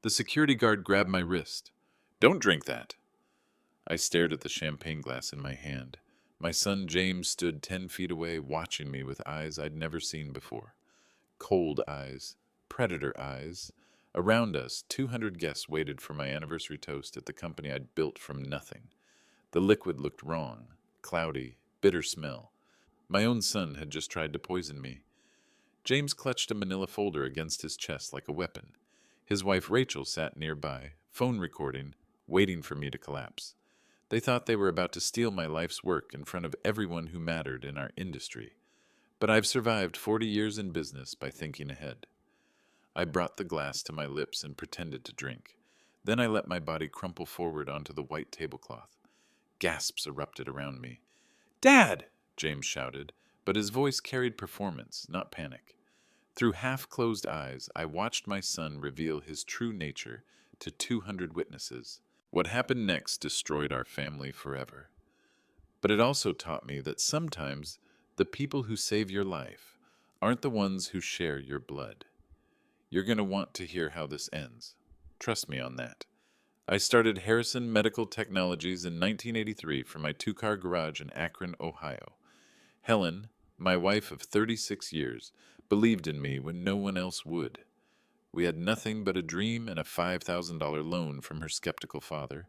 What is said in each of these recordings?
The security guard grabbed my wrist. "Don't drink that." I stared at the champagne glass in my hand. My son James stood 10 feet away, watching me with eyes I'd never seen before. Cold eyes, predator eyes. Around us, 200 guests waited for my anniversary toast at the company I'd built from nothing. The liquid looked wrong, cloudy, bitter smell. My own son had just tried to poison me. James clutched a manila folder against his chest like a weapon. His wife Rachel sat nearby, phone recording, waiting for me to collapse. They thought they were about to steal my life's work in front of everyone who mattered in our industry. But I've survived 40 years in business by thinking ahead. I brought the glass to my lips and pretended to drink. Then I let my body crumple forward onto the white tablecloth. Gasps erupted around me. "Dad!" James shouted, but his voice carried performance, not panic. Through half-closed eyes, I watched my son reveal his true nature to 200 witnesses. What happened next destroyed our family forever. But it also taught me that sometimes the people who save your life aren't the ones who share your blood. You're going to want to hear how this ends. Trust me on that. I started Harrison Medical Technologies in 1983 from my two-car garage in Akron, Ohio. Helen, my wife of 36 years, believed in me when no one else would. We had nothing but a dream and a $5,000 loan from her skeptical father.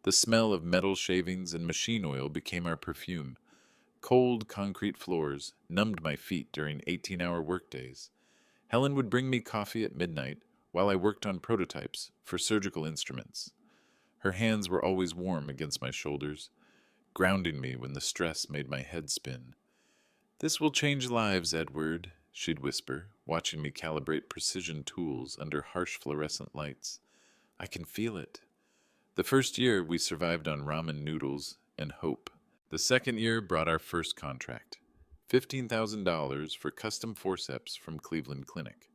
The smell of metal shavings and machine oil became our perfume. Cold concrete floors numbed my feet during 18-hour workdays. Helen would bring me coffee at midnight while I worked on prototypes for surgical instruments. Her hands were always warm against my shoulders, grounding me when the stress made my head spin. "This will change lives, Edward," she'd whisper, watching me calibrate precision tools under harsh fluorescent lights. "I can feel it." The first year, we survived on ramen noodles and hope. The second year brought our first contract, $15,000 for custom forceps from Cleveland Clinic.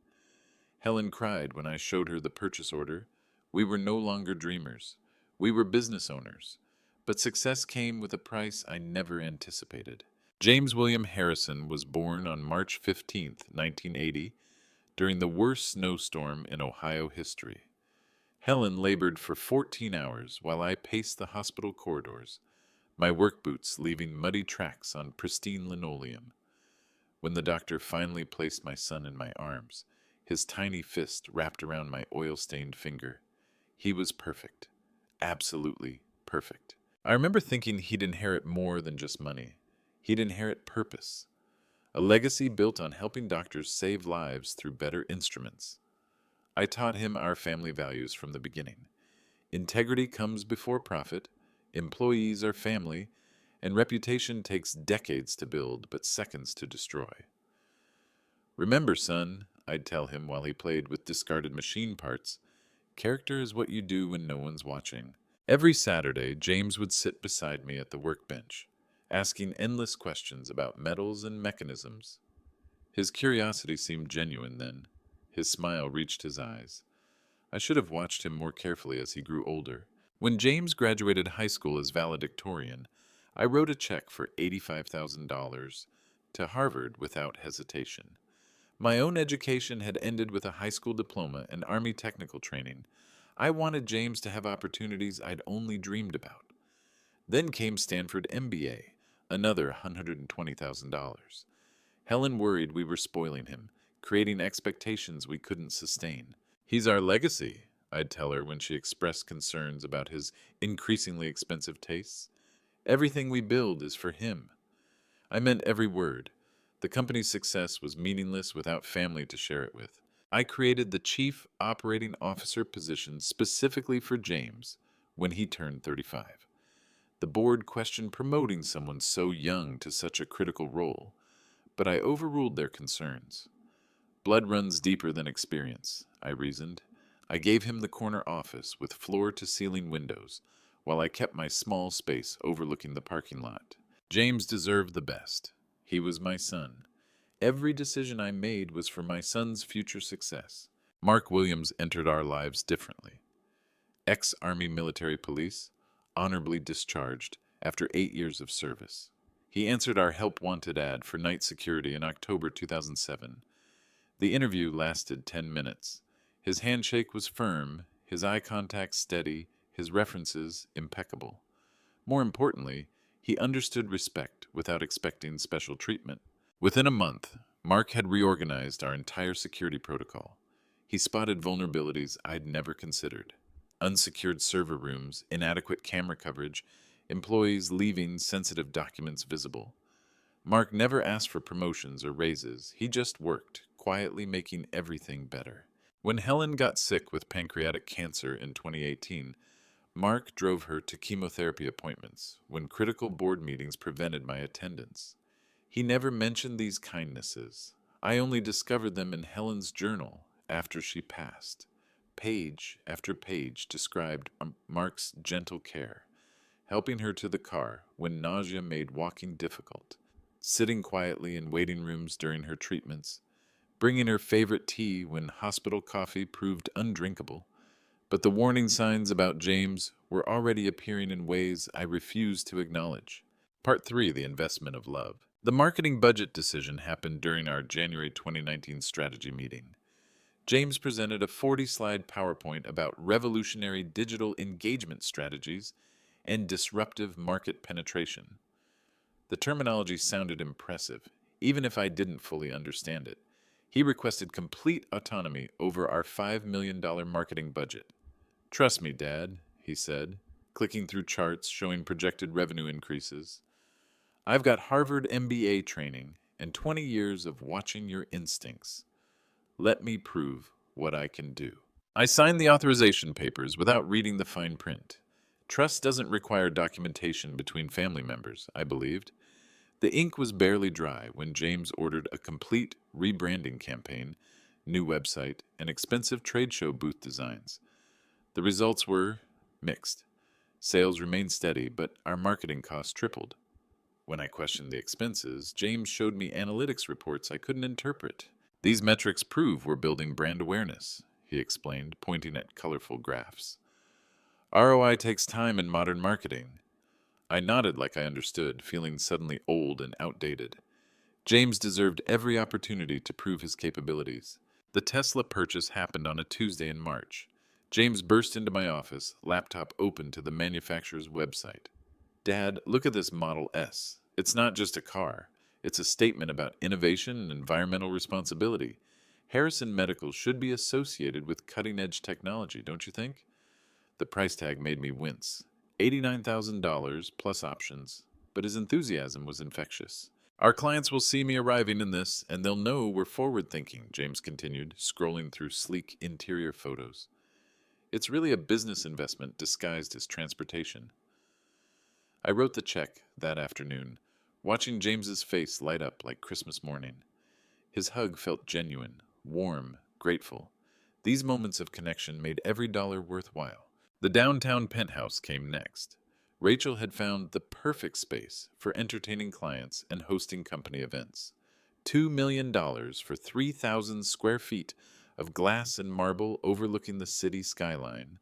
Helen cried when I showed her the purchase order. We were no longer dreamers. We were business owners. But success came with a price I never anticipated. James William Harrison was born on March 15, 1980, during the worst snowstorm in Ohio history. Helen labored for 14 hours while I paced the hospital corridors, my work boots leaving muddy tracks on pristine linoleum. When the doctor finally placed my son in my arms, his tiny fist wrapped around my oil-stained finger, he was perfect. Absolutely perfect. I remember thinking he'd inherit more than just money. He'd inherit purpose. A legacy built on helping doctors save lives through better instruments. I taught him our family values from the beginning. Integrity comes before profit, employees are family, and reputation takes decades to build but seconds to destroy. "Remember, son," I'd tell him while he played with discarded machine parts, "character is what you do when no one's watching." Every Saturday, James would sit beside me at the workbench, asking endless questions about metals and mechanisms. His curiosity seemed genuine then. His smile reached his eyes. I should have watched him more carefully as he grew older. When James graduated high school as valedictorian, I wrote a check for $85,000 to Harvard without hesitation. My own education had ended with a high school diploma and Army technical training. I wanted James to have opportunities I'd only dreamed about. Then came Stanford MBA, another $120,000. Helen worried we were spoiling him, creating expectations we couldn't sustain. "He's our legacy," I'd tell her when she expressed concerns about his increasingly expensive tastes. "Everything we build is for him." I meant every word. The company's success was meaningless without family to share it with. I created the Chief Operating Officer position specifically for James when he turned 35. The board questioned promoting someone so young to such a critical role, but I overruled their concerns. "Blood runs deeper than experience," I reasoned. I gave him the corner office with floor-to-ceiling windows, while I kept my small space overlooking the parking lot. James deserved the best. He was my son. Every decision I made was for my son's future success. Mark Williams entered our lives differently. Ex-Army military police, honorably discharged after 8 years of service. He answered our help wanted ad for night security in October 2007. The interview lasted 10 minutes. His handshake was firm, his eye contact steady, his references impeccable. More importantly, he understood respect without expecting special treatment. Within a month, Mark had reorganized our entire security protocol. He spotted vulnerabilities I'd never considered: unsecured server rooms, inadequate camera coverage, employees leaving sensitive documents visible. Mark never asked for promotions or raises. He just worked, quietly making everything better. When Helen got sick with pancreatic cancer in 2018, Mark drove her to chemotherapy appointments when critical board meetings prevented my attendance. He never mentioned these kindnesses. I only discovered them in Helen's journal after she passed. Page after page described Mark's gentle care, helping her to the car when nausea made walking difficult, sitting quietly in waiting rooms during her treatments, bringing her favorite tea when hospital coffee proved undrinkable. But the warning signs about James were already appearing in ways I refused to acknowledge. Part 3: The Investment of Love. The marketing budget decision happened during our January 2019 strategy meeting. James presented a 40-slide PowerPoint about revolutionary digital engagement strategies and disruptive market penetration. The terminology sounded impressive, even if I didn't fully understand it. He requested complete autonomy over our $5 million marketing budget. "Trust me, Dad," he said, clicking through charts showing projected revenue increases. "I've got Harvard MBA training and 20 years of watching your instincts. Let me prove what I can do." I signed the authorization papers without reading the fine print. Trust doesn't require documentation between family members, I believed. The ink was barely dry when James ordered a complete rebranding campaign, new website, and expensive trade show booth designs. The results were mixed. Sales remained steady, but our marketing costs tripled. When I questioned the expenses, James showed me analytics reports I couldn't interpret. "These metrics prove we're building brand awareness," he explained, pointing at colorful graphs. "ROI takes time in modern marketing." I nodded like I understood, feeling suddenly old and outdated. James deserved every opportunity to prove his capabilities. The Tesla purchase happened on a Tuesday in March. James burst into my office, laptop open to the manufacturer's website. "Dad, look at this Model S. It's not just a car. It's a statement about innovation and environmental responsibility. Harrison Medical should be associated with cutting-edge technology, don't you think?" The price tag made me wince. $89,000 plus options, but his enthusiasm was infectious. "Our clients will see me arriving in this, and they'll know we're forward-thinking," James continued, scrolling through sleek interior photos. "It's really a business investment disguised as transportation." I wrote the check that afternoon, watching James's face light up like Christmas morning. His hug felt genuine, warm, grateful. These moments of connection made every dollar worthwhile. The downtown penthouse came next. Rachel had found the perfect space for entertaining clients and hosting company events. $2 million for 3,000 square feet of glass and marble overlooking the city skyline.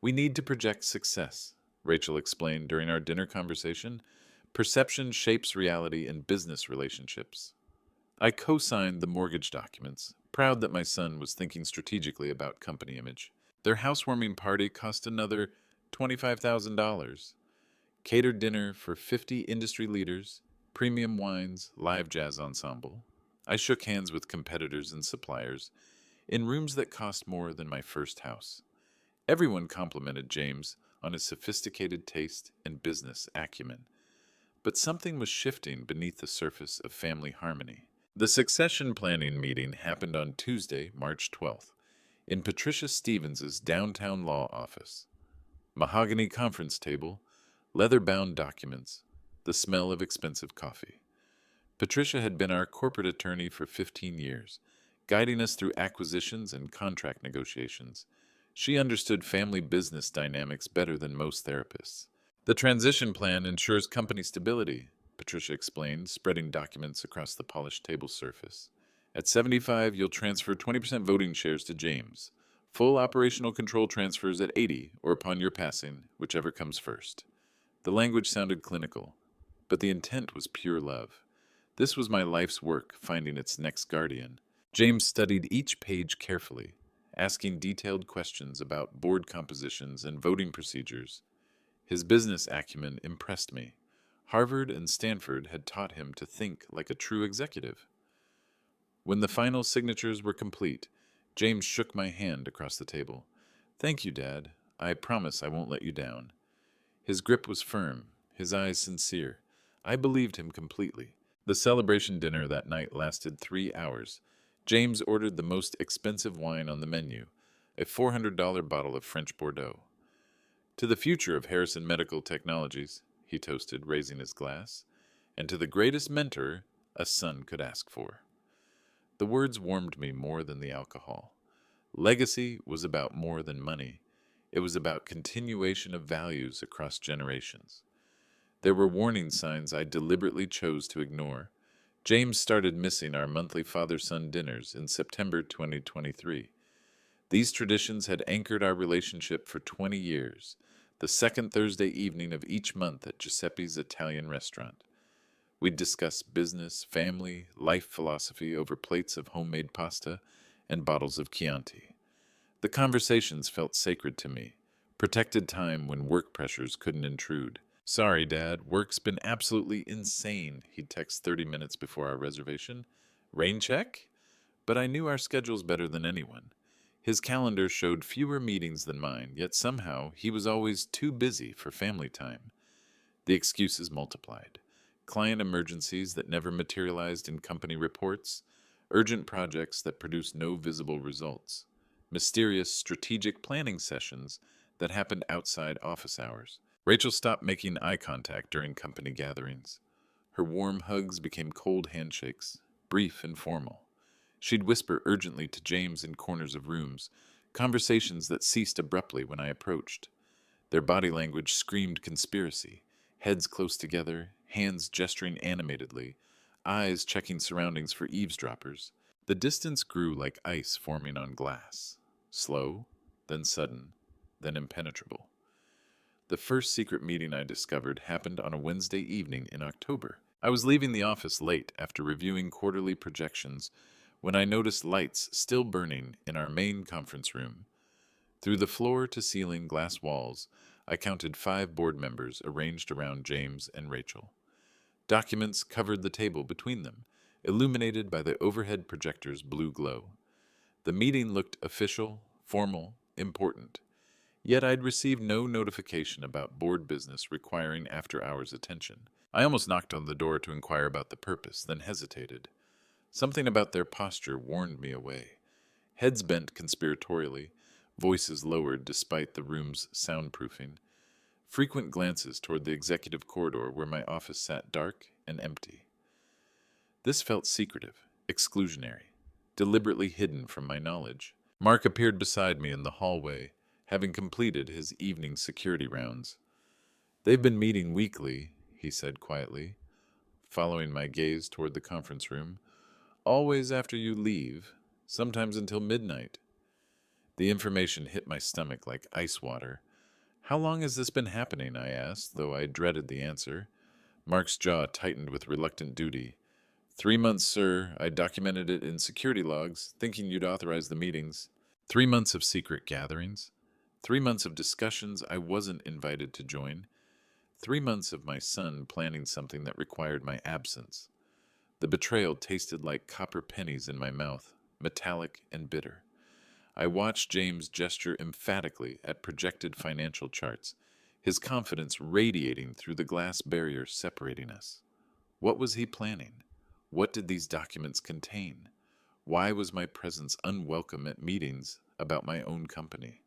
"We need to project success," Rachel explained during our dinner conversation. "Perception shapes reality in business relationships." I co-signed the mortgage documents, proud that my son was thinking strategically about company image. Their housewarming party cost another $25,000. Catered dinner for 50 industry leaders, premium wines, live jazz ensemble. I shook hands with competitors and suppliers in rooms that cost more than my first house. Everyone complimented James on his sophisticated taste and business acumen. But something was shifting beneath the surface of family harmony. The succession planning meeting happened on Tuesday, March 12th, in Patricia Stevens's downtown law office. Mahogany conference table, leather-bound documents, the smell of expensive coffee. Patricia had been our corporate attorney for 15 years, guiding us through acquisitions and contract negotiations. She understood family business dynamics better than most therapists. "The transition plan ensures company stability," Patricia explained, spreading documents across the polished table surface. "At 75, you'll transfer 20% voting shares to James. Full operational control transfers at 80, or upon your passing, whichever comes first." The language sounded clinical, but the intent was pure love. This was my life's work, finding its next guardian. James studied each page carefully. asking detailed questions about board compositions and voting procedures. His business acumen impressed me. Harvard and Stanford had taught him to think like a true executive. When the final signatures were complete, James shook my hand across the table. "Thank you, Dad. I promise I won't let you down." His grip was firm, his eyes sincere. I believed him completely. The celebration dinner that night lasted 3 hours. James ordered the most expensive wine on the menu, a $400 bottle of French Bordeaux. "To the future of Harrison Medical Technologies," he toasted, raising his glass, "and to the greatest mentor a son could ask for." The words warmed me more than the alcohol. Legacy was about more than money. It was about continuation of values across generations. There were warning signs I deliberately chose to ignore. James started missing our monthly father-son dinners in September 2023. These traditions had anchored our relationship for 20 years, the second Thursday evening of each month at Giuseppe's Italian restaurant. We'd discuss business, family, life philosophy over plates of homemade pasta and bottles of Chianti. The conversations felt sacred to me, protected time when work pressures couldn't intrude. "Sorry, Dad, work's been absolutely insane," he'd text 30 minutes before our reservation. "Rain check?" But I knew our schedules better than anyone. His calendar showed fewer meetings than mine, yet somehow he was always too busy for family time. The excuses multiplied. Client emergencies that never materialized in company reports, urgent projects that produced no visible results, mysterious strategic planning sessions that happened outside office hours. Rachel stopped making eye contact during company gatherings. Her warm hugs became cold handshakes, brief and formal. She'd whisper urgently to James in corners of rooms, conversations that ceased abruptly when I approached. Their body language screamed conspiracy, heads close together, hands gesturing animatedly, eyes checking surroundings for eavesdroppers. The distance grew like ice forming on glass, slow, then sudden, then impenetrable. The first secret meeting I discovered happened on a Wednesday evening in October. I was leaving the office late after reviewing quarterly projections when I noticed lights still burning in our main conference room. Through the floor-to-ceiling glass walls, I counted 5 board members arranged around James and Rachel. Documents covered the table between them, illuminated by the overhead projector's blue glow. The meeting looked official, formal, important. Yet I'd received no notification about board business requiring after-hours attention. I almost knocked on the door to inquire about the purpose, then hesitated. Something about their posture warned me away. Heads bent conspiratorially, voices lowered despite the room's soundproofing. Frequent glances toward the executive corridor where my office sat dark and empty. This felt secretive, exclusionary, deliberately hidden from my knowledge. Mark appeared beside me in the hallway, having completed his evening security rounds. "They've been meeting weekly," he said quietly, following my gaze toward the conference room. "Always after you leave, sometimes until midnight." The information hit my stomach like ice water. "How long has this been happening?" I asked, though I dreaded the answer. Mark's jaw tightened with reluctant duty. "3 months, sir. I documented it in security logs, thinking you'd authorize the meetings." 3 months of secret gatherings. 3 months of discussions I wasn't invited to join. 3 months of my son planning something that required my absence. The betrayal tasted like copper pennies in my mouth, metallic and bitter. I watched James gesture emphatically at projected financial charts, his confidence radiating through the glass barrier separating us. What was he planning? What did these documents contain? Why was my presence unwelcome at meetings about my own company?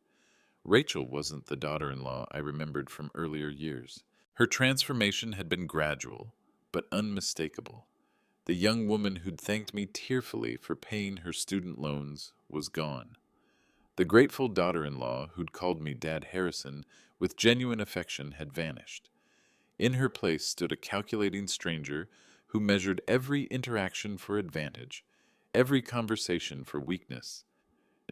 Rachel wasn't the daughter-in-law I remembered from earlier years. Her transformation had been gradual, but unmistakable. The young woman who'd thanked me tearfully for paying her student loans was gone. The grateful daughter-in-law who'd called me Dad Harrison with genuine affection had vanished. In her place stood a calculating stranger who measured every interaction for advantage, every conversation for weakness,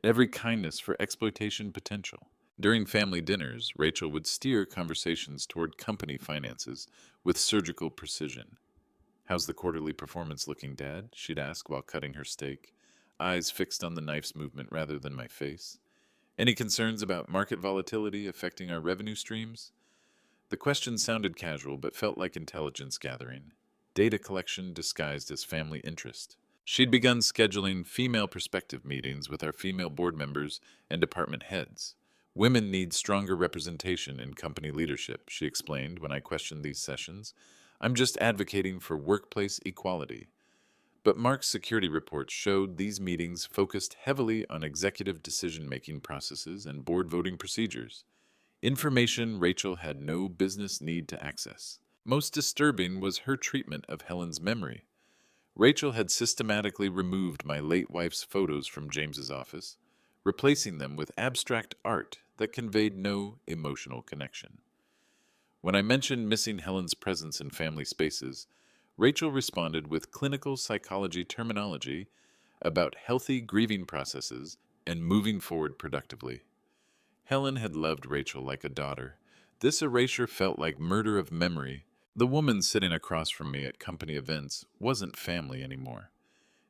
every kindness for exploitation potential. During family dinners, Rachel would steer conversations toward company finances with surgical precision. "How's the quarterly performance looking, Dad?" she'd ask while cutting her steak. eyes fixed on the knife's movement rather than my face. Any concerns about market volatility affecting our revenue streams? The question sounded casual but felt like intelligence gathering, data collection disguised as family interest. She'd begun scheduling female perspective meetings with our female board members and department heads. Women need stronger representation in company leadership, she explained when I questioned these sessions. I'm just advocating for workplace equality. But Mark's security reports showed these meetings focused heavily on executive decision-making processes and board voting procedures. Information Rachel had no business need to access. Most disturbing was her treatment of Helen's memory. Rachel had systematically removed my late wife's photos from James's office, replacing them with abstract art that conveyed no emotional connection. When I mentioned missing Helen's presence in family spaces, Rachel responded with clinical psychology terminology about healthy grieving processes and moving forward productively. Helen had loved Rachel like a daughter. This erasure felt like murder of memory. The woman sitting across from me at company events wasn't family anymore.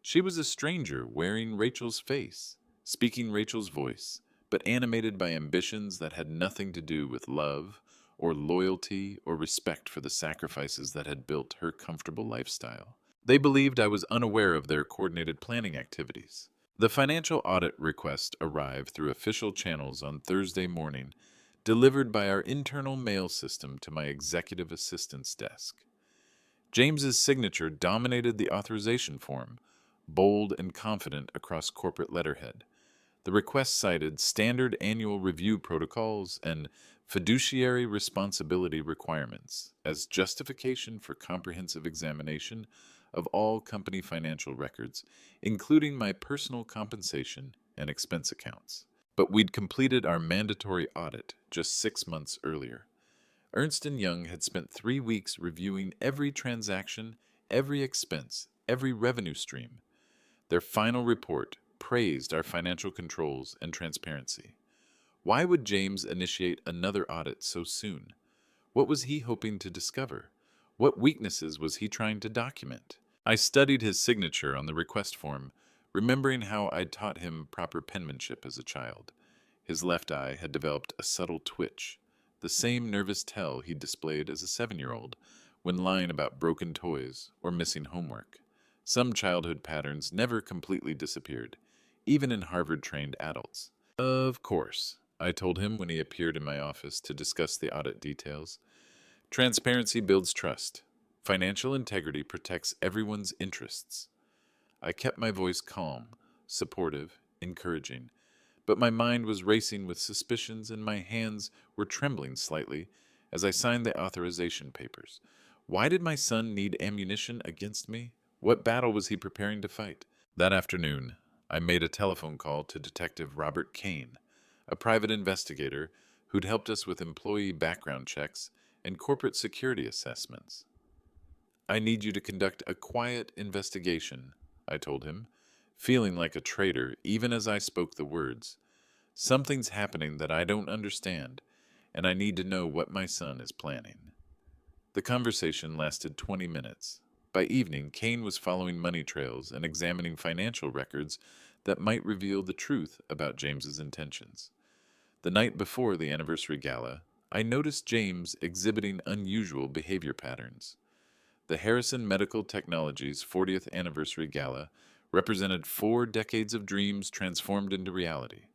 She was a stranger wearing Rachel's face, speaking Rachel's voice, but animated by ambitions that had nothing to do with love or loyalty or respect for the sacrifices that had built her comfortable lifestyle. They believed I was unaware of their coordinated planning activities. The financial audit request arrived through official channels on Thursday morning, delivered by our internal mail system to my executive assistant's desk. James's signature dominated the authorization form, bold and confident across corporate letterhead. The request cited standard annual review protocols and fiduciary responsibility requirements as justification for comprehensive examination of all company financial records, including my personal compensation and expense accounts. But we'd completed our mandatory audit just 6 months earlier. Ernst & Young had spent 3 weeks reviewing every transaction, every expense, every revenue stream. Their final report praised our financial controls and transparency. Why would James initiate another audit so soon? What was he hoping to discover? What weaknesses was he trying to document? I studied his signature on the request form, remembering how I'd taught him proper penmanship as a child. His left eye had developed a subtle twitch, the same nervous tell he'd displayed as a 7-year-old when lying about broken toys or missing homework. Some childhood patterns never completely disappeared, even in Harvard-trained adults. Of course, I told him when he appeared in my office to discuss the audit details. Transparency builds trust. Financial integrity protects everyone's interests. I kept my voice calm, supportive, encouraging, but my mind was racing with suspicions and my hands were trembling slightly as I signed the authorization papers. Why did my son need ammunition against me? What battle was he preparing to fight? That afternoon, I made a telephone call to Detective Robert Kane, a private investigator who'd helped us with employee background checks and corporate security assessments. I need you to conduct a quiet investigation, I told him, feeling like a traitor even as I spoke the words. Something's happening that I don't understand, and I need to know what my son is planning. The conversation lasted 20 minutes. By evening, Kane was following money trails and examining financial records that might reveal the truth about James's intentions. The night before the anniversary gala, I noticed James exhibiting unusual behavior patterns. The Harrison Medical Technologies 40th Anniversary Gala represented 4 decades of dreams transformed into reality.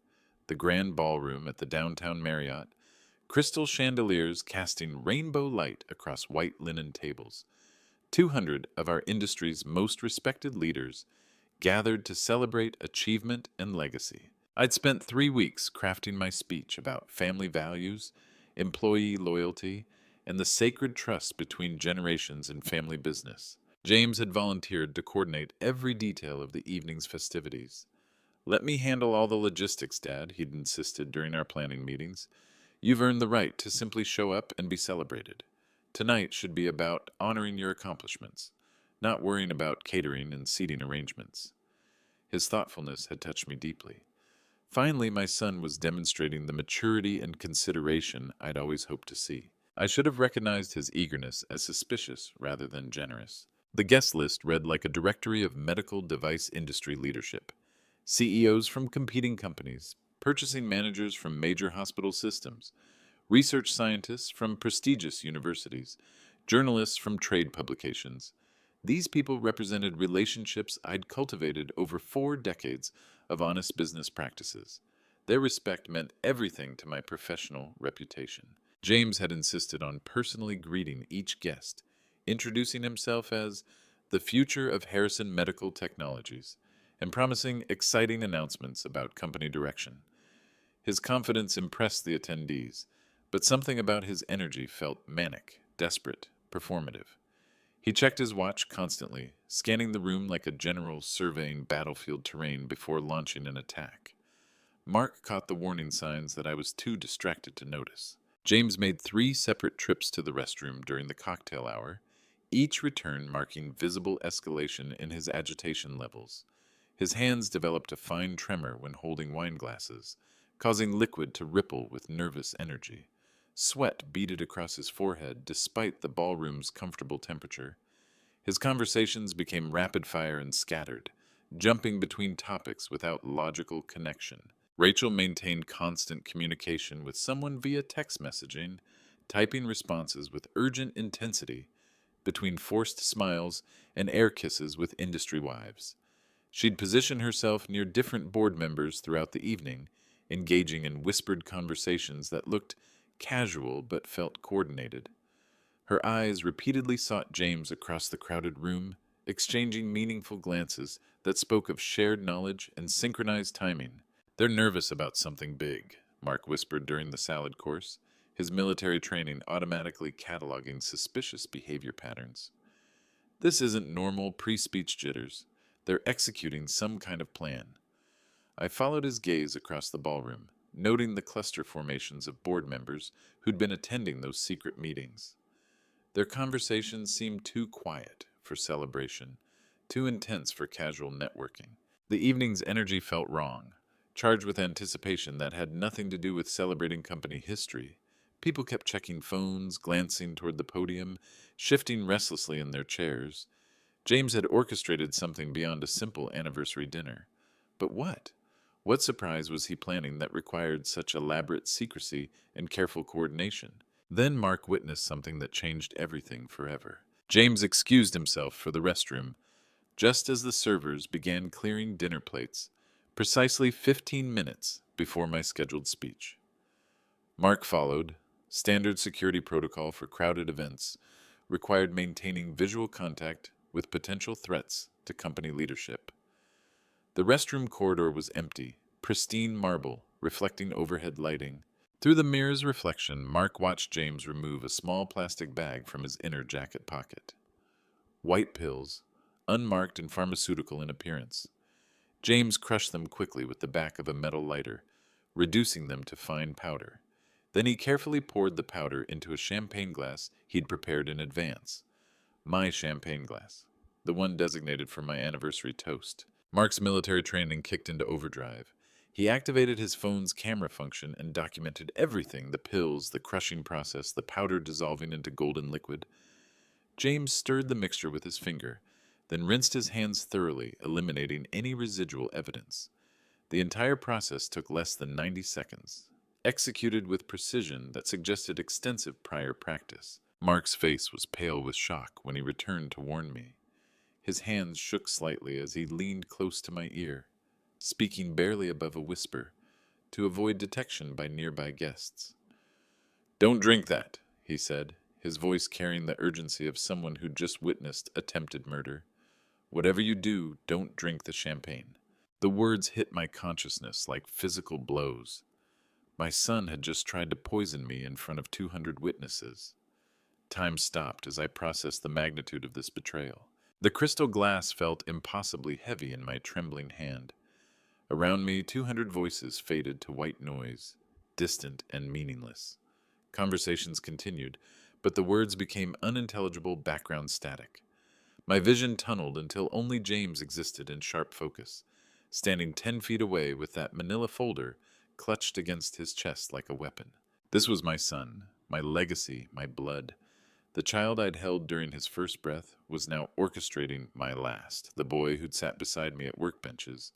The grand ballroom at the downtown Marriott, crystal chandeliers casting rainbow light across white linen tables. 200 of our industry's most respected leaders gathered to celebrate achievement and legacy. I'd spent 3 weeks crafting my speech about family values, employee loyalty, and the sacred trust between generations in family business. James had volunteered to coordinate every detail of the evening's festivities. "Let me handle all the logistics, Dad," he'd insisted during our planning meetings. "You've earned the right to simply show up and be celebrated. Tonight should be about honoring your accomplishments, not worrying about catering and seating arrangements." His thoughtfulness had touched me deeply. Finally, my son was demonstrating the maturity and consideration I'd always hoped to see. I should have recognized his eagerness as suspicious rather than generous. The guest list read like a directory of medical device industry leadership. CEOs from competing companies, purchasing managers from major hospital systems, research scientists from prestigious universities, journalists from trade publications. These people represented relationships I'd cultivated over 4 decades of honest business practices. Their respect meant everything to my professional reputation. James had insisted on personally greeting each guest, introducing himself as the future of Harrison Medical Technologies, and promising exciting announcements about company direction. His confidence impressed the attendees, but something about his energy felt manic, desperate, performative. He checked his watch constantly, scanning the room like a general surveying battlefield terrain before launching an attack. Mark caught the warning signs that I was too distracted to notice. James made 3 separate trips to the restroom during the cocktail hour, each return marking visible escalation in his agitation levels. His hands developed a fine tremor when holding wine glasses, causing liquid to ripple with nervous energy. Sweat beaded across his forehead despite the ballroom's comfortable temperature. His conversations became rapid-fire and scattered, jumping between topics without logical connection. Rachel maintained constant communication with someone via text messaging, typing responses with urgent intensity between forced smiles and air kisses with industry wives. She'd position herself near different board members throughout the evening, engaging in whispered conversations that looked casual but felt coordinated. Her eyes repeatedly sought James across the crowded room, exchanging meaningful glances that spoke of shared knowledge and synchronized timing. "They're nervous about something big," Mark whispered during the salad course, his military training automatically cataloging suspicious behavior patterns. "This isn't normal pre-speech jitters. They're executing some kind of plan." I followed his gaze across the ballroom, noting the cluster formations of board members who'd been attending those secret meetings. Their conversations seemed too quiet for celebration, too intense for casual networking. The evening's energy felt wrong, charged with anticipation that had nothing to do with celebrating company history. People kept checking phones, glancing toward the podium, shifting restlessly in their chairs. James had orchestrated something beyond a simple anniversary dinner. But what? What surprise was he planning that required such elaborate secrecy and careful coordination? Then Mark witnessed something that changed everything forever. James excused himself for the restroom, just as the servers began clearing dinner plates, precisely 15 minutes before my scheduled speech. Mark followed. Standard security protocol for crowded events required maintaining visual contact with potential threats to company leadership. The restroom corridor was empty, pristine marble, reflecting overhead lighting. Through the mirror's reflection, Mark watched James remove a small plastic bag from his inner jacket pocket. White pills, unmarked and pharmaceutical in appearance. James crushed them quickly with the back of a metal lighter, reducing them to fine powder. Then he carefully poured the powder into a champagne glass he'd prepared in advance. My champagne glass, the one designated for my anniversary toast. Mark's military training kicked into overdrive. He activated his phone's camera function and documented everything: the pills, the crushing process, the powder dissolving into golden liquid. James stirred the mixture with his finger, then rinsed his hands thoroughly, eliminating any residual evidence. The entire process took less than 90 seconds, executed with precision that suggested extensive prior practice. Mark's face was pale with shock when he returned to warn me. His hands shook slightly as he leaned close to my ear, speaking barely above a whisper, to avoid detection by nearby guests. "Don't drink that," he said, his voice carrying the urgency of someone who'd just witnessed attempted murder. "Whatever you do, don't drink the champagne." The words hit my consciousness like physical blows. My son had just tried to poison me in front of 200 witnesses. Time stopped as I processed the magnitude of this betrayal. The crystal glass felt impossibly heavy in my trembling hand. Around me, 200 voices faded to white noise, distant and meaningless. Conversations continued, but the words became unintelligible background static. My vision tunneled until only James existed in sharp focus, standing 10 feet away with that manila folder clutched against his chest like a weapon. This was my son, my legacy, my blood. The child I'd held during his first breath was now orchestrating my last, the boy who'd sat beside me at workbenches,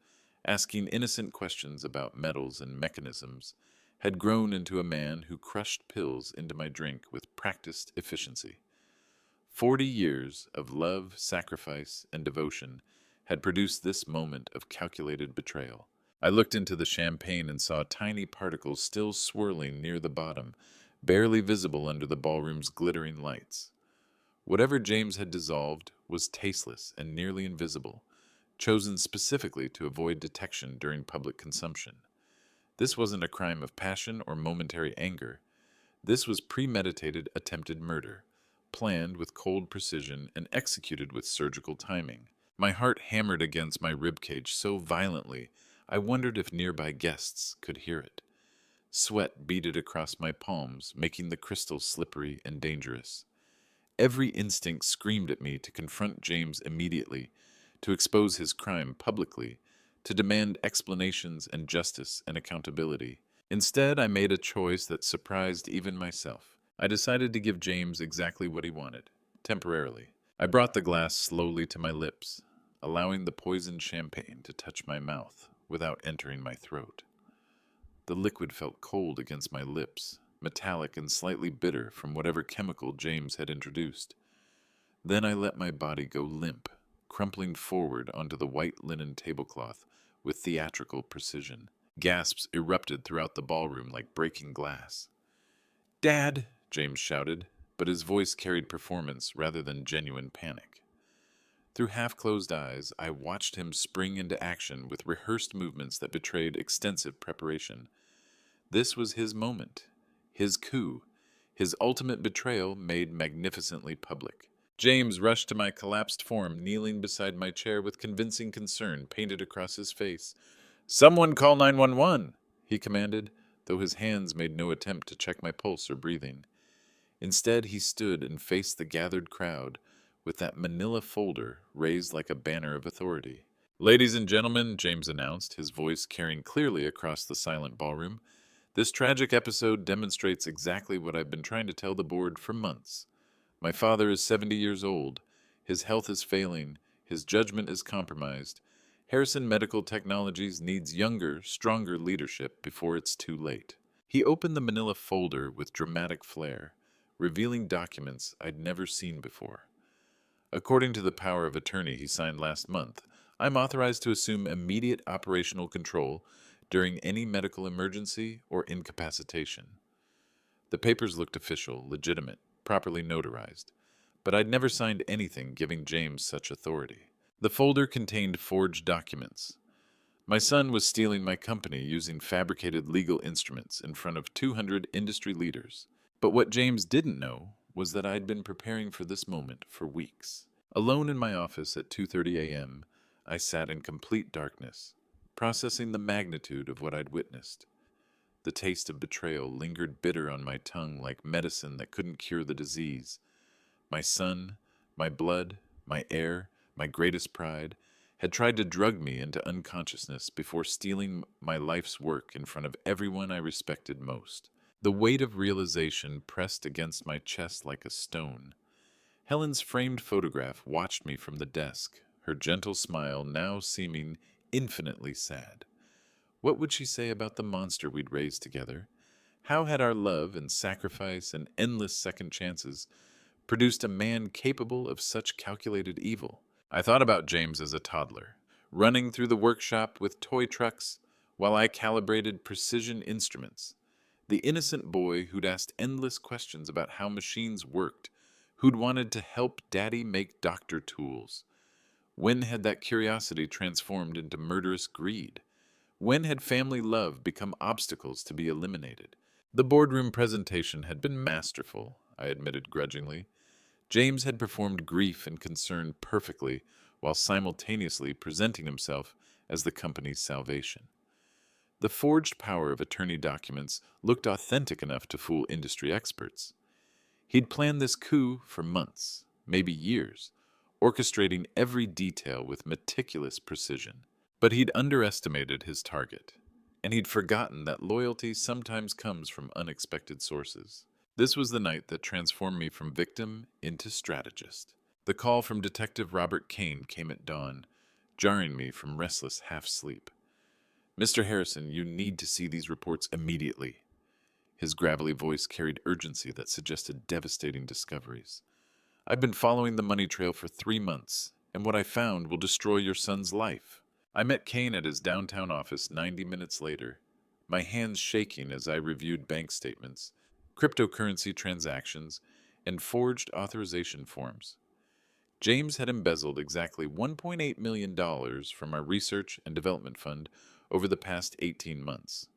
asking innocent questions about metals and mechanisms, had grown into a man who crushed pills into my drink with practiced efficiency. 40 years of love, sacrifice, and devotion had produced this moment of calculated betrayal. I looked into the champagne and saw tiny particles still swirling near the bottom, barely visible under the ballroom's glittering lights. Whatever James had dissolved was tasteless and nearly invisible, chosen specifically to avoid detection during public consumption. This wasn't a crime of passion or momentary anger. This was premeditated attempted murder, planned with cold precision and executed with surgical timing. My heart hammered against my ribcage so violently I wondered if nearby guests could hear it. Sweat beaded across my palms, making the crystal slippery and dangerous. Every instinct screamed at me to confront James immediately, to expose his crime publicly, to demand explanations and justice and accountability. Instead, I made a choice that surprised even myself. I decided to give James exactly what he wanted, temporarily. I brought the glass slowly to my lips, allowing the poisoned champagne to touch my mouth without entering my throat. The liquid felt cold against my lips, metallic and slightly bitter from whatever chemical James had introduced. Then I let my body go limp, crumpling forward onto the white linen tablecloth with theatrical precision. Gasps erupted throughout the ballroom like breaking glass. "Dad!" James shouted, but his voice carried performance rather than genuine panic. Through half-closed eyes, I watched him spring into action with rehearsed movements that betrayed extensive preparation. This was his moment, his coup, his ultimate betrayal made magnificently public. James rushed to my collapsed form, kneeling beside my chair with convincing concern painted across his face. "Someone call 911!" he commanded, though his hands made no attempt to check my pulse or breathing. Instead, he stood and faced the gathered crowd, with that manila folder raised like a banner of authority. "Ladies and gentlemen," James announced, his voice carrying clearly across the silent ballroom, "this tragic episode demonstrates exactly what I've been trying to tell the board for months. My father is 70 years old. His health is failing. His judgment is compromised. Harrison Medical Technologies needs younger, stronger leadership before it's too late." He opened the manila folder with dramatic flair, revealing documents I'd never seen before. "According to the power of attorney he signed last month, I'm authorized to assume immediate operational control during any medical emergency or incapacitation." The papers looked official, legitimate, properly notarized, but I'd never signed anything giving James such authority. The folder contained forged documents. My son was stealing my company using fabricated legal instruments in front of 200 industry leaders. But what James didn't know was that I'd been preparing for this moment for weeks. Alone in my office at 2:30 a.m., I sat in complete darkness, processing the magnitude of what I'd witnessed. The taste of betrayal lingered bitter on my tongue like medicine that couldn't cure the disease. My son, my blood, my heir, my greatest pride, had tried to drug me into unconsciousness before stealing my life's work in front of everyone I respected most. The weight of realization pressed against my chest like a stone. Helen's framed photograph watched me from the desk, her gentle smile now seeming infinitely sad. What would she say about the monster we'd raised together? How had our love and sacrifice and endless second chances produced a man capable of such calculated evil? I thought about James as a toddler, running through the workshop with toy trucks while I calibrated precision instruments. The innocent boy who'd asked endless questions about how machines worked, who'd wanted to help Daddy make doctor tools. When had that curiosity transformed into murderous greed? When had family love become obstacles to be eliminated? The boardroom presentation had been masterful, I admitted grudgingly. James had performed grief and concern perfectly while simultaneously presenting himself as the company's salvation. The forged power of attorney documents looked authentic enough to fool industry experts. He'd planned this coup for months, maybe years, orchestrating every detail with meticulous precision. But he'd underestimated his target, and he'd forgotten that loyalty sometimes comes from unexpected sources. This was the night that transformed me from victim into strategist. The call from Detective Robert Kane came at dawn, jarring me from restless half-sleep. Mr. Harrison, you need to see these reports immediately. His gravelly voice carried urgency that suggested devastating discoveries. I've been following the money trail for 3 months, and what I found will destroy your son's life. I met Kane at his downtown office 90 minutes later, my hands shaking as I reviewed bank statements, cryptocurrency transactions, and forged authorization forms. James had embezzled exactly $1.8 million from our research and development fund over the past 18 months.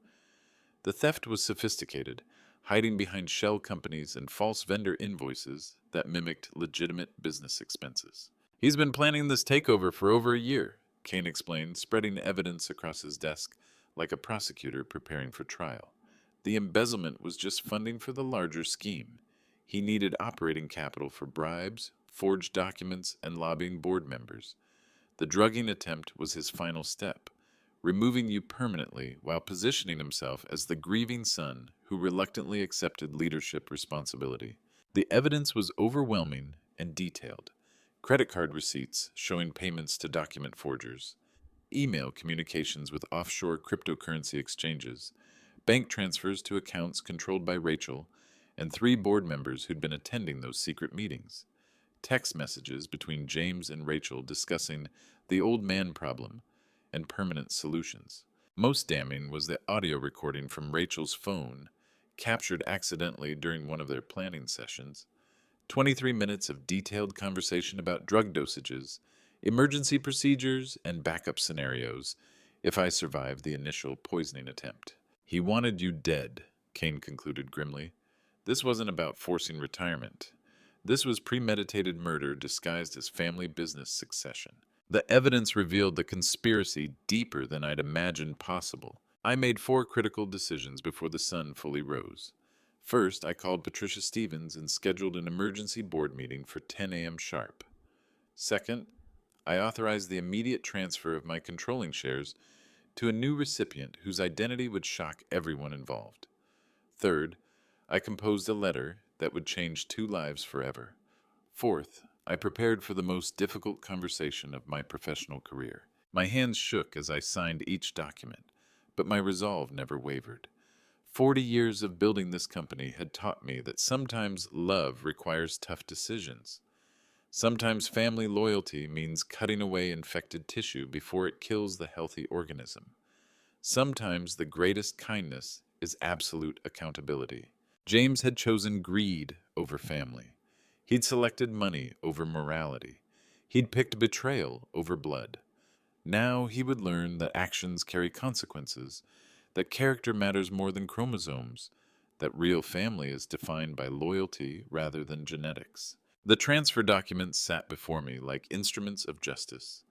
The theft was sophisticated, hiding behind shell companies and false vendor invoices that mimicked legitimate business expenses. He's been planning this takeover for over a year, Kane explained, spreading evidence across his desk like a prosecutor preparing for trial. The embezzlement was just funding for the larger scheme. He needed operating capital for bribes, forged documents, and lobbying board members. The drugging attempt was his final step, removing you permanently while positioning himself as the grieving son who reluctantly accepted leadership responsibility. The evidence was overwhelming and detailed. Credit card receipts showing payments to document forgers, email communications with offshore cryptocurrency exchanges, bank transfers to accounts controlled by Rachel, and 3 board members who'd been attending those secret meetings. Text messages between James and Rachel discussing the old man problem and permanent solutions. Most damning was the audio recording from Rachel's phone, captured accidentally during one of their planning sessions. 23 minutes of detailed conversation about drug dosages, emergency procedures, and backup scenarios if I survived the initial poisoning attempt. He wanted you dead, Kane concluded grimly. This wasn't about forcing retirement. This was premeditated murder disguised as family business succession. The evidence revealed the conspiracy deeper than I'd imagined possible. I made 4 critical decisions before the sun fully rose. First, I called Patricia Stevens and scheduled an emergency board meeting for 10 a.m. sharp. Second, I authorized the immediate transfer of my controlling shares to a new recipient whose identity would shock everyone involved. Third, I composed a letter that would change 2 lives forever. Fourth, I prepared for the most difficult conversation of my professional career. My hands shook as I signed each document, but my resolve never wavered. 40 years of building this company had taught me that sometimes love requires tough decisions. Sometimes family loyalty means cutting away infected tissue before it kills the healthy organism. Sometimes the greatest kindness is absolute accountability. James had chosen greed over family. He'd selected money over morality. He'd picked betrayal over blood. Now he would learn that actions carry consequences, that character matters more than chromosomes, that real family is defined by loyalty rather than genetics. The transfer documents sat before me like instruments of justice.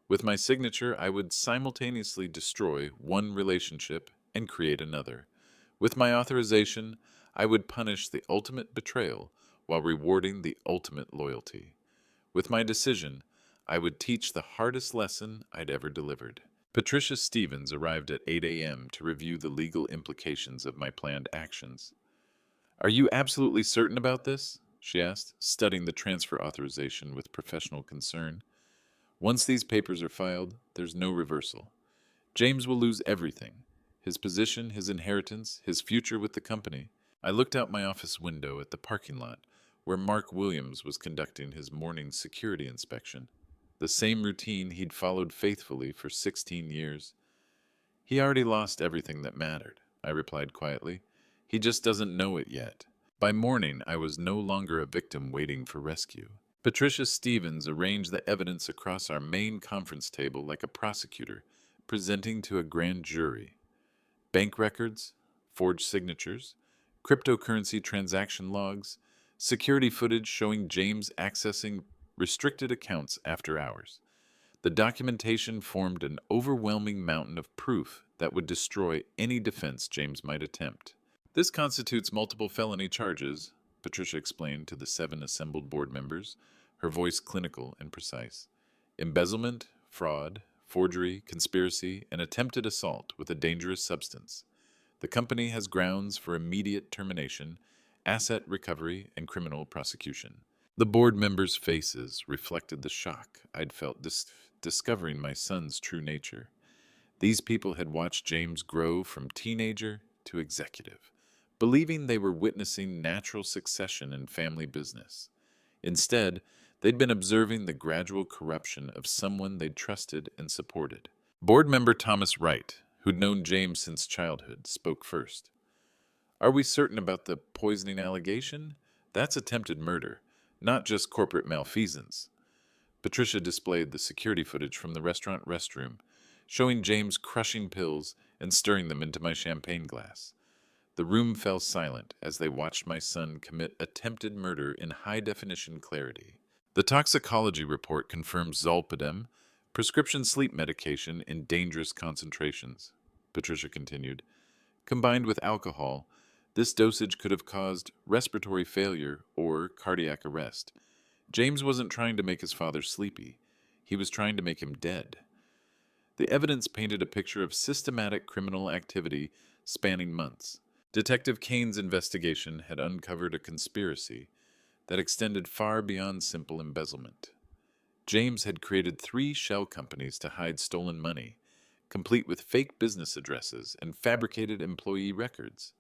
With my signature, I would simultaneously destroy one relationship and create another. With my authorization, I would punish the ultimate betrayal while rewarding the ultimate loyalty. With my decision, I would teach the hardest lesson I'd ever delivered. Patricia Stevens arrived at 8 a.m. to review the legal implications of my planned actions. Are you absolutely certain about this? She asked, studying the transfer authorization with professional concern. Once these papers are filed, there's no reversal. James will lose everything: his position, his inheritance, his future with the company. I looked out my office window at the parking lot, where Mark Williams was conducting his morning security inspection. The same routine he'd followed faithfully for 16 years. He already lost everything that mattered, I replied quietly. He just doesn't know it yet. By morning, I was no longer a victim waiting for rescue. Patricia Stevens arranged the evidence across our main conference table like a prosecutor, presenting to a grand jury. Bank records, forged signatures, cryptocurrency transaction logs, security footage showing James accessing restricted accounts after hours. The documentation formed an overwhelming mountain of proof that would destroy any defense James might attempt. This constitutes multiple felony charges, Patricia explained to the 7 assembled board members, her voice clinical and precise. Embezzlement, fraud, forgery, conspiracy, and attempted assault with a dangerous substance. The company has grounds for immediate termination, asset recovery, and criminal prosecution. The board members' faces reflected the shock I'd felt discovering my son's true nature. These people had watched James grow from teenager to executive, believing they were witnessing natural succession in family business. Instead, they'd been observing the gradual corruption of someone they'd trusted and supported. Board member Thomas Wright, who'd known James since childhood, spoke first. "Are we certain about the poisoning allegation? That's attempted murder, not just corporate malfeasance." Patricia displayed the security footage from the restaurant restroom, showing James crushing pills and stirring them into my champagne glass. The room fell silent as they watched my son commit attempted murder in high-definition clarity. The toxicology report confirms zolpidem, prescription sleep medication in dangerous concentrations, Patricia continued. Combined with alcohol, this dosage could have caused respiratory failure or cardiac arrest. James wasn't trying to make his father sleepy. He was trying to make him dead. The evidence painted a picture of systematic criminal activity spanning months. Detective Kane's investigation had uncovered a conspiracy that extended far beyond simple embezzlement. James had created 3 shell companies to hide stolen money, complete with fake business addresses and fabricated employee records.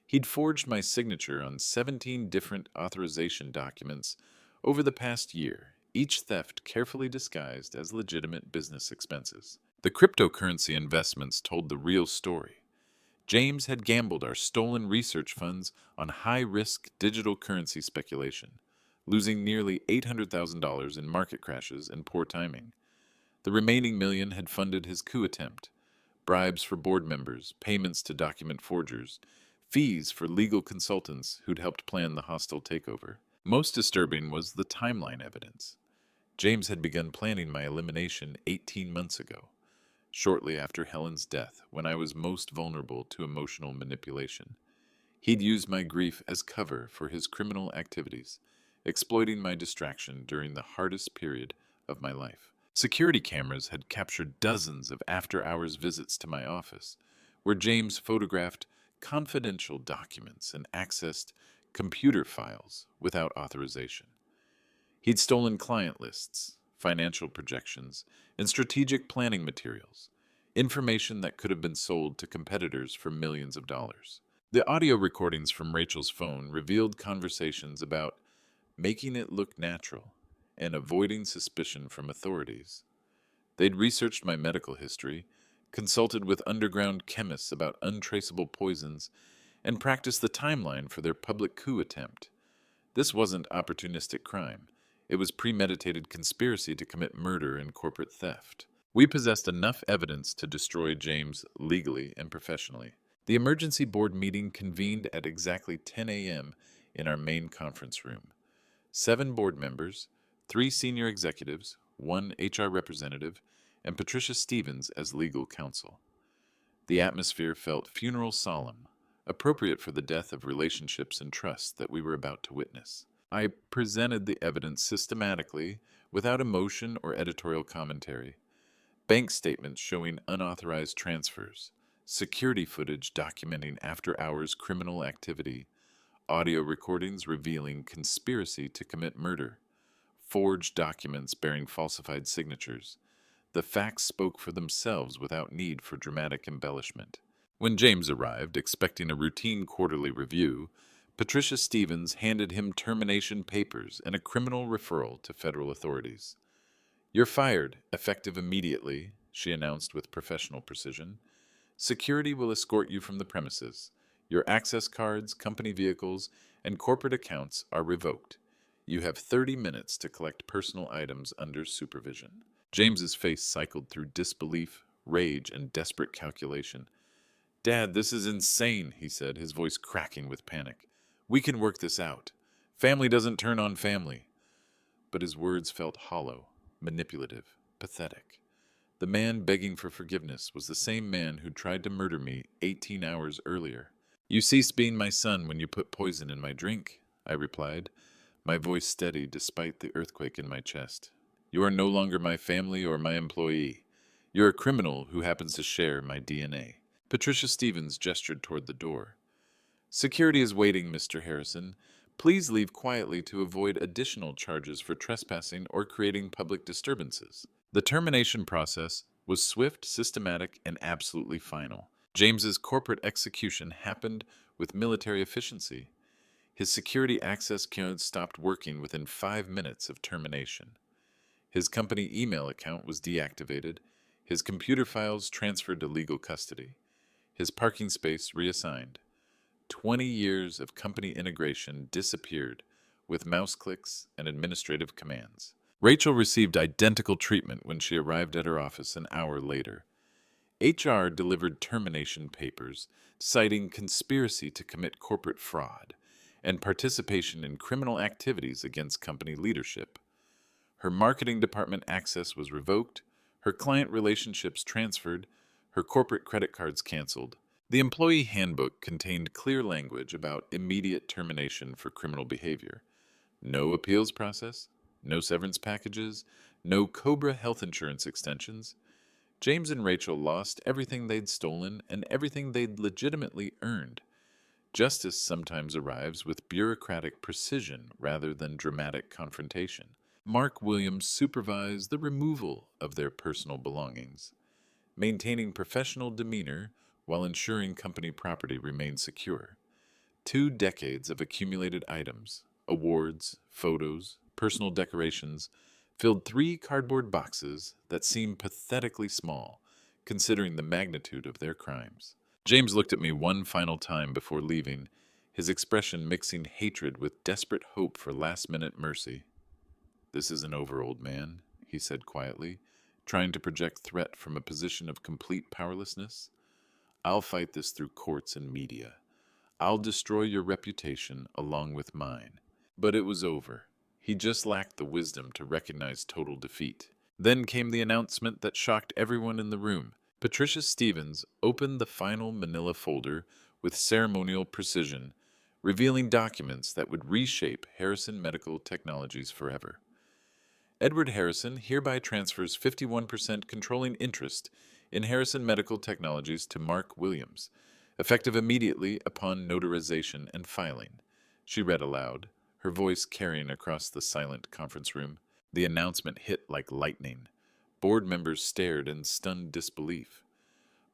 He'd forged my signature on 17 different authorization documents over the past year, each theft carefully disguised as legitimate business expenses. The cryptocurrency investments told the real story. James had gambled our stolen research funds on high-risk digital currency speculation, losing nearly $800,000 in market crashes and poor timing. The remaining million had funded his coup attempt, bribes for board members, payments to document forgers, fees for legal consultants who'd helped plan the hostile takeover. Most disturbing was the timeline evidence. James had begun planning my elimination 18 months ago, shortly after Helen's death, when I was most vulnerable to emotional manipulation. He'd used my grief as cover for his criminal activities, exploiting my distraction during the hardest period of my life. Security cameras had captured dozens of after-hours visits to my office, where James photographed confidential documents and accessed computer files without authorization. He'd stolen client lists, financial projections, and strategic planning materials, information that could have been sold to competitors for millions of dollars. The audio recordings from Rachel's phone revealed conversations about making it look natural and avoiding suspicion from authorities. They'd researched my medical history, consulted with underground chemists about untraceable poisons, and practiced the timeline for their public coup attempt. This wasn't opportunistic crime. It was premeditated conspiracy to commit murder and corporate theft. We possessed enough evidence to destroy James legally and professionally. The emergency board meeting convened at exactly 10 a.m. in our main conference room. 7 board members, 3 senior executives, 1 HR representative, and Patricia Stevens as legal counsel. The atmosphere felt funeral solemn, appropriate for the death of relationships and trust that we were about to witness. I presented the evidence systematically, without emotion or editorial commentary. Bank statements showing unauthorized transfers, security footage documenting after-hours criminal activity, audio recordings revealing conspiracy to commit murder, forged documents bearing falsified signatures. The facts spoke for themselves without need for dramatic embellishment. When James arrived, expecting a routine quarterly review, Patricia Stevens handed him termination papers and a criminal referral to federal authorities. "You're fired, effective immediately," she announced with professional precision. "Security will escort you from the premises. Your access cards, company vehicles, and corporate accounts are revoked. You have 30 minutes to collect personal items under supervision." James's face cycled through disbelief, rage, and desperate calculation. "Dad, this is insane," he said, his voice cracking with panic. "We can work this out. Family doesn't turn on family." But his words felt hollow, manipulative, pathetic. The man begging for forgiveness was the same man who'd tried to murder me 18 hours earlier. "You ceased being my son when you put poison in my drink," I replied, my voice steady despite the earthquake in my chest. "You are no longer my family or my employee. You're a criminal who happens to share my DNA." Patricia Stevens gestured toward the door. "Security is waiting, Mr. Harrison. Please leave quietly to avoid additional charges for trespassing or creating public disturbances." The termination process was swift, systematic, and absolutely final. James's corporate execution happened with military efficiency. His security access codes stopped working within 5 minutes of termination. His company email account was deactivated, his computer files transferred to legal custody, his parking space reassigned. 20 years of company integration disappeared with mouse clicks and administrative commands. Rachel received identical treatment when she arrived at her office an hour later. HR delivered termination papers citing conspiracy to commit corporate fraud and participation in criminal activities against company leadership. Her marketing department access was revoked, her client relationships transferred, her corporate credit cards canceled. The employee handbook contained clear language about immediate termination for criminal behavior. No appeals process, no severance packages, no COBRA health insurance extensions. James and Rachel lost everything they'd stolen and everything they'd legitimately earned. Justice sometimes arrives with bureaucratic precision rather than dramatic confrontation. Mark Williams supervised the removal of their personal belongings, maintaining professional demeanor while ensuring company property remained secure. 2 decades of accumulated items, awards, photos, personal decorations, filled 3 cardboard boxes that seemed pathetically small, considering the magnitude of their crimes. James looked at me one final time before leaving, his expression mixing hatred with desperate hope for last-minute mercy. "This isn't over, old man," he said quietly, trying to project threat from a position of complete powerlessness. "I'll fight this through courts and media. I'll destroy your reputation along with mine." But it was over. He just lacked the wisdom to recognize total defeat. Then came the announcement that shocked everyone in the room. Patricia Stevens opened the final manila folder with ceremonial precision, revealing documents that would reshape Harrison Medical Technologies forever. Edward Harrison hereby transfers 51% controlling interest in Harrison Medical Technologies to Mark Williams, effective immediately upon notarization and filing. She read aloud, her voice carrying across the silent conference room. The announcement hit like lightning. Board members stared in stunned disbelief.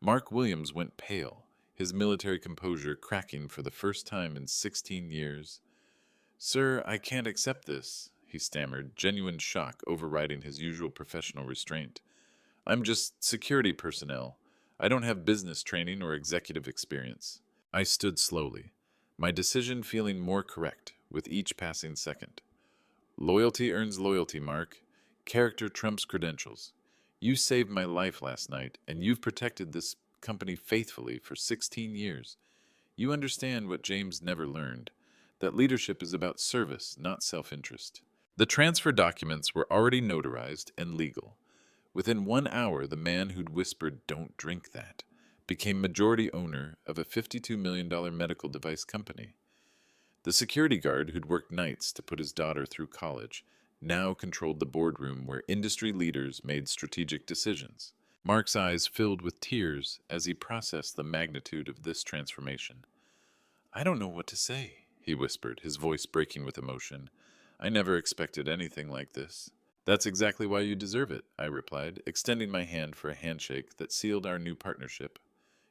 Mark Williams went pale, his military composure cracking for the first time in 16 years. "Sir, I can't accept this," he stammered, genuine shock overriding his usual professional restraint. "I'm just security personnel. I don't have business training or executive experience." I stood slowly, my decision feeling more correct with each passing second. "Loyalty earns loyalty, Mark. Character trumps credentials. You saved my life last night, and you've protected this company faithfully for 16 years. You understand what James never learned, that leadership is about service, not self-interest." The transfer documents were already notarized and legal. Within 1 hour, the man who'd whispered, "Don't drink that," became majority owner of a $52 million medical device company. The security guard who'd worked nights to put his daughter through college now controlled the boardroom where industry leaders made strategic decisions. Mark's eyes filled with tears as he processed the magnitude of this transformation. "I don't know what to say," he whispered, his voice breaking with emotion. "I never expected anything like this." "That's exactly why you deserve it," I replied, extending my hand for a handshake that sealed our new partnership.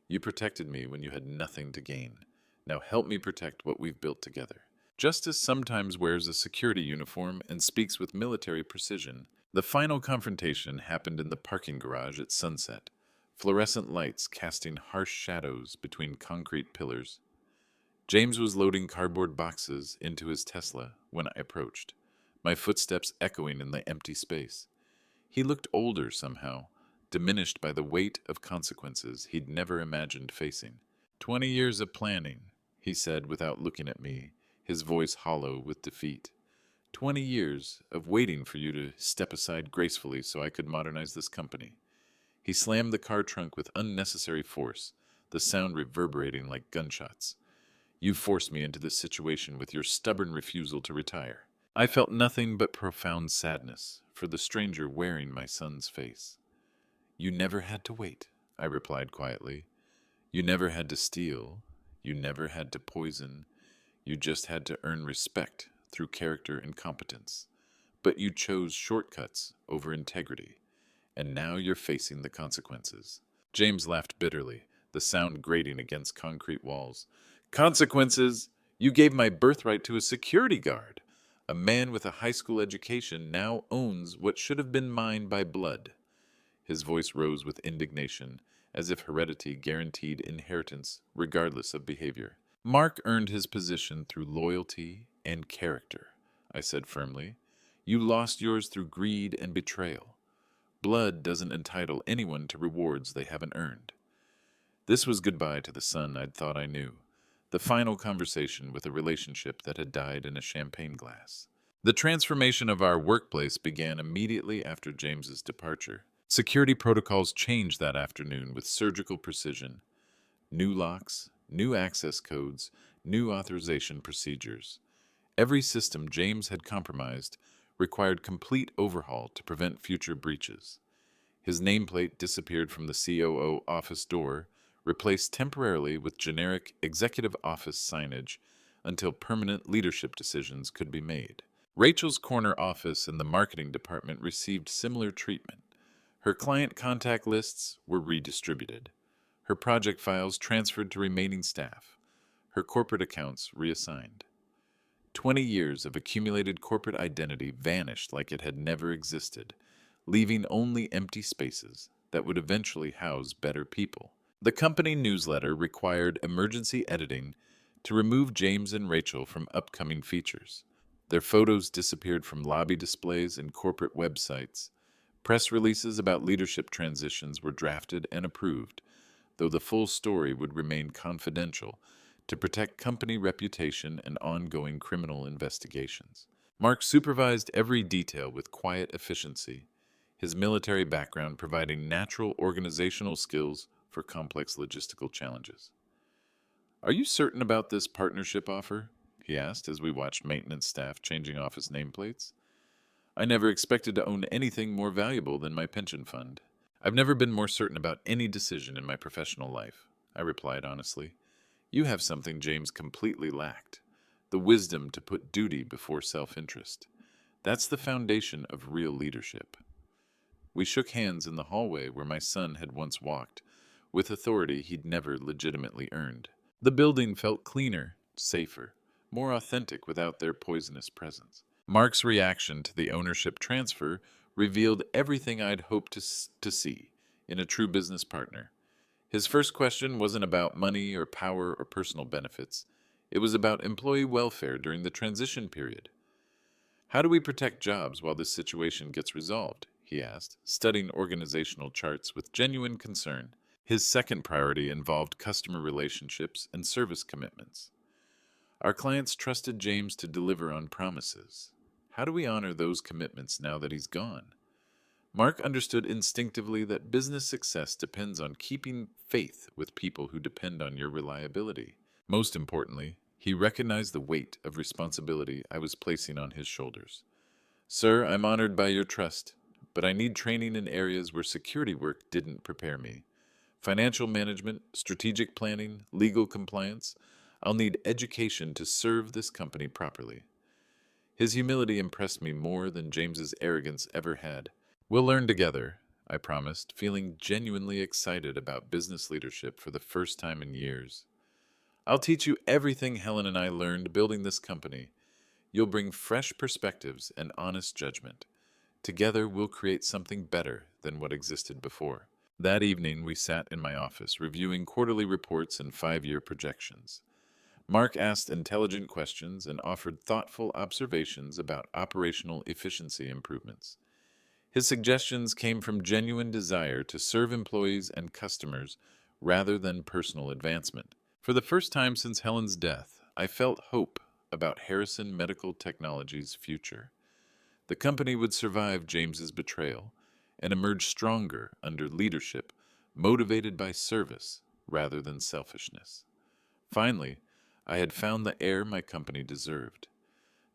"You protected me when you had nothing to gain. Now help me protect what we've built together." Justice sometimes wears a security uniform and speaks with military precision. The final confrontation happened in the parking garage at sunset, fluorescent lights casting harsh shadows between concrete pillars. James was loading cardboard boxes into his Tesla when I approached, my footsteps echoing in the empty space. He looked older somehow, diminished by the weight of consequences he'd never imagined facing. 20 years of planning," he said without looking at me, his voice hollow with defeat. 20 years of waiting for you to step aside gracefully so I could modernize this company." He slammed the car trunk with unnecessary force, the sound reverberating like gunshots. "You forced me into this situation with your stubborn refusal to retire." I felt nothing but profound sadness for the stranger wearing my son's face. "You never had to wait," I replied quietly. "You never had to steal. You never had to poison. You just had to earn respect through character and competence. But you chose shortcuts over integrity. and now you're facing the consequences. James laughed bitterly, the sound grating against concrete walls. Consequences? You gave my birthright to a security guard. A man with a high school education now owns what should have been mine by blood. His voice rose with indignation, as if heredity guaranteed inheritance regardless of behavior. Mark earned his position through loyalty and character, I said firmly. You lost yours through greed and betrayal. Blood doesn't entitle anyone to rewards they haven't earned. This was goodbye to the son I'd thought I knew, the final conversation with a relationship that had died in a champagne glass. The transformation of our workplace began immediately after James's departure. Security protocols changed that afternoon with surgical precision. New locks, new access codes, new authorization procedures. Every system James had compromised required complete overhaul to prevent future breaches. His nameplate disappeared from the COO office door, replaced temporarily with generic executive office signage until permanent leadership decisions could be made. Rachel's corner office in the marketing department received similar treatment. Her client contact lists were redistributed. Her project files transferred to remaining staff. Her corporate accounts reassigned. 20 years of accumulated corporate identity vanished like it had never existed, leaving only empty spaces that would eventually house better people. The company newsletter required emergency editing to remove James and Rachel from upcoming features. Their photos disappeared from lobby displays and corporate websites. Press releases about leadership transitions were drafted and approved, though the full story would remain confidential to protect company reputation and ongoing criminal investigations. Mark supervised every detail with quiet efficiency, his military background providing natural organizational skills for complex logistical challenges. Are you certain about this partnership offer? He asked as we watched maintenance staff changing office nameplates. I never expected to own anything more valuable than my pension fund. I've never been more certain about any decision in my professional life, I replied honestly. You have something James completely lacked, the wisdom to put duty before self-interest. That's the foundation of real leadership. We shook hands in the hallway where my son had once walked, with authority he'd never legitimately earned. The building felt cleaner, safer, more authentic without their poisonous presence. Mark's reaction to the ownership transfer revealed everything I'd hoped to see in a true business partner. His first question wasn't about money or power or personal benefits. It was about employee welfare during the transition period. How do we protect jobs while this situation gets resolved? He asked, studying organizational charts with genuine concern. His second priority involved customer relationships and service commitments. Our clients trusted James to deliver on promises. How do we honor those commitments now that he's gone? Mark understood instinctively that business success depends on keeping faith with people who depend on your reliability. Most importantly, he recognized the weight of responsibility I was placing on his shoulders. Sir, I'm honored by your trust, but I need training in areas where security work didn't prepare me. Financial management, strategic planning, legal compliance. I'll need education to serve this company properly. His humility impressed me more than James's arrogance ever had. We'll learn together, I promised, feeling genuinely excited about business leadership for the first time in years. I'll teach you everything Helen and I learned building this company. You'll bring fresh perspectives and honest judgment. Together, we'll create something better than what existed before. That evening, we sat in my office, reviewing quarterly reports and 5-year projections. Mark asked intelligent questions and offered thoughtful observations about operational efficiency improvements. His suggestions came from genuine desire to serve employees and customers rather than personal advancement. For the first time since Helen's death, I felt hope about Harrison Medical Technology's future. The company would survive James's betrayal and emerge stronger under leadership motivated by service rather than selfishness. Finally, I had found the heir my company deserved.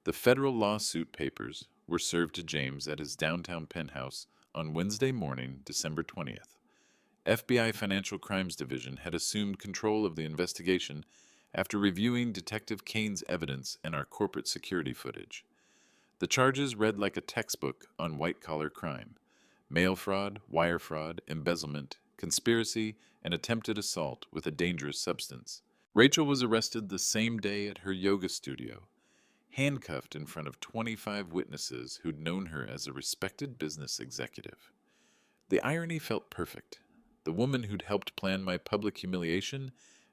The federal lawsuit papers were served to James at his downtown penthouse on Wednesday morning, December 20th. FBI Financial Crimes Division had assumed control of the investigation after reviewing Detective Kane's evidence and our corporate security footage. The charges read like a textbook on white-collar crime: mail fraud, wire fraud, embezzlement, conspiracy, and attempted assault with a dangerous substance. Rachel was arrested the same day at her yoga studio, handcuffed in front of 25 witnesses who'd known her as a respected business executive. The irony felt perfect. The woman who'd helped plan my public humiliation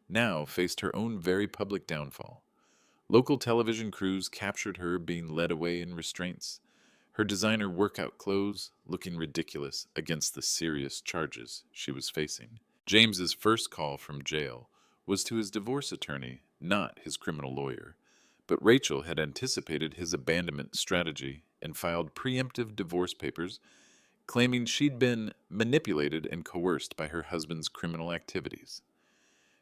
now faced her own very public downfall. Local television crews captured her being led away in restraints, her designer workout clothes looking ridiculous against the serious charges she was facing. James's first call from jail was to his divorce attorney, not his criminal lawyer. But Rachel had anticipated his abandonment strategy and filed preemptive divorce papers claiming she'd been manipulated and coerced by her husband's criminal activities.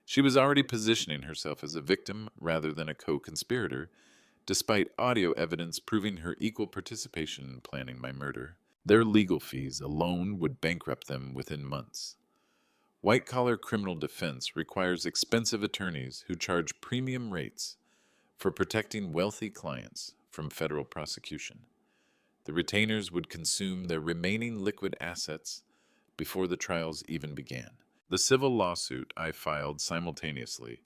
She was already positioning herself as a victim rather than a co-conspirator, despite audio evidence proving her equal participation in planning my murder. Their legal fees alone would bankrupt them within months. White-collar criminal defense requires expensive attorneys who charge premium rates for protecting wealthy clients from federal prosecution. The retainers would consume their remaining liquid assets before the trials even began. The civil lawsuit I filed simultaneously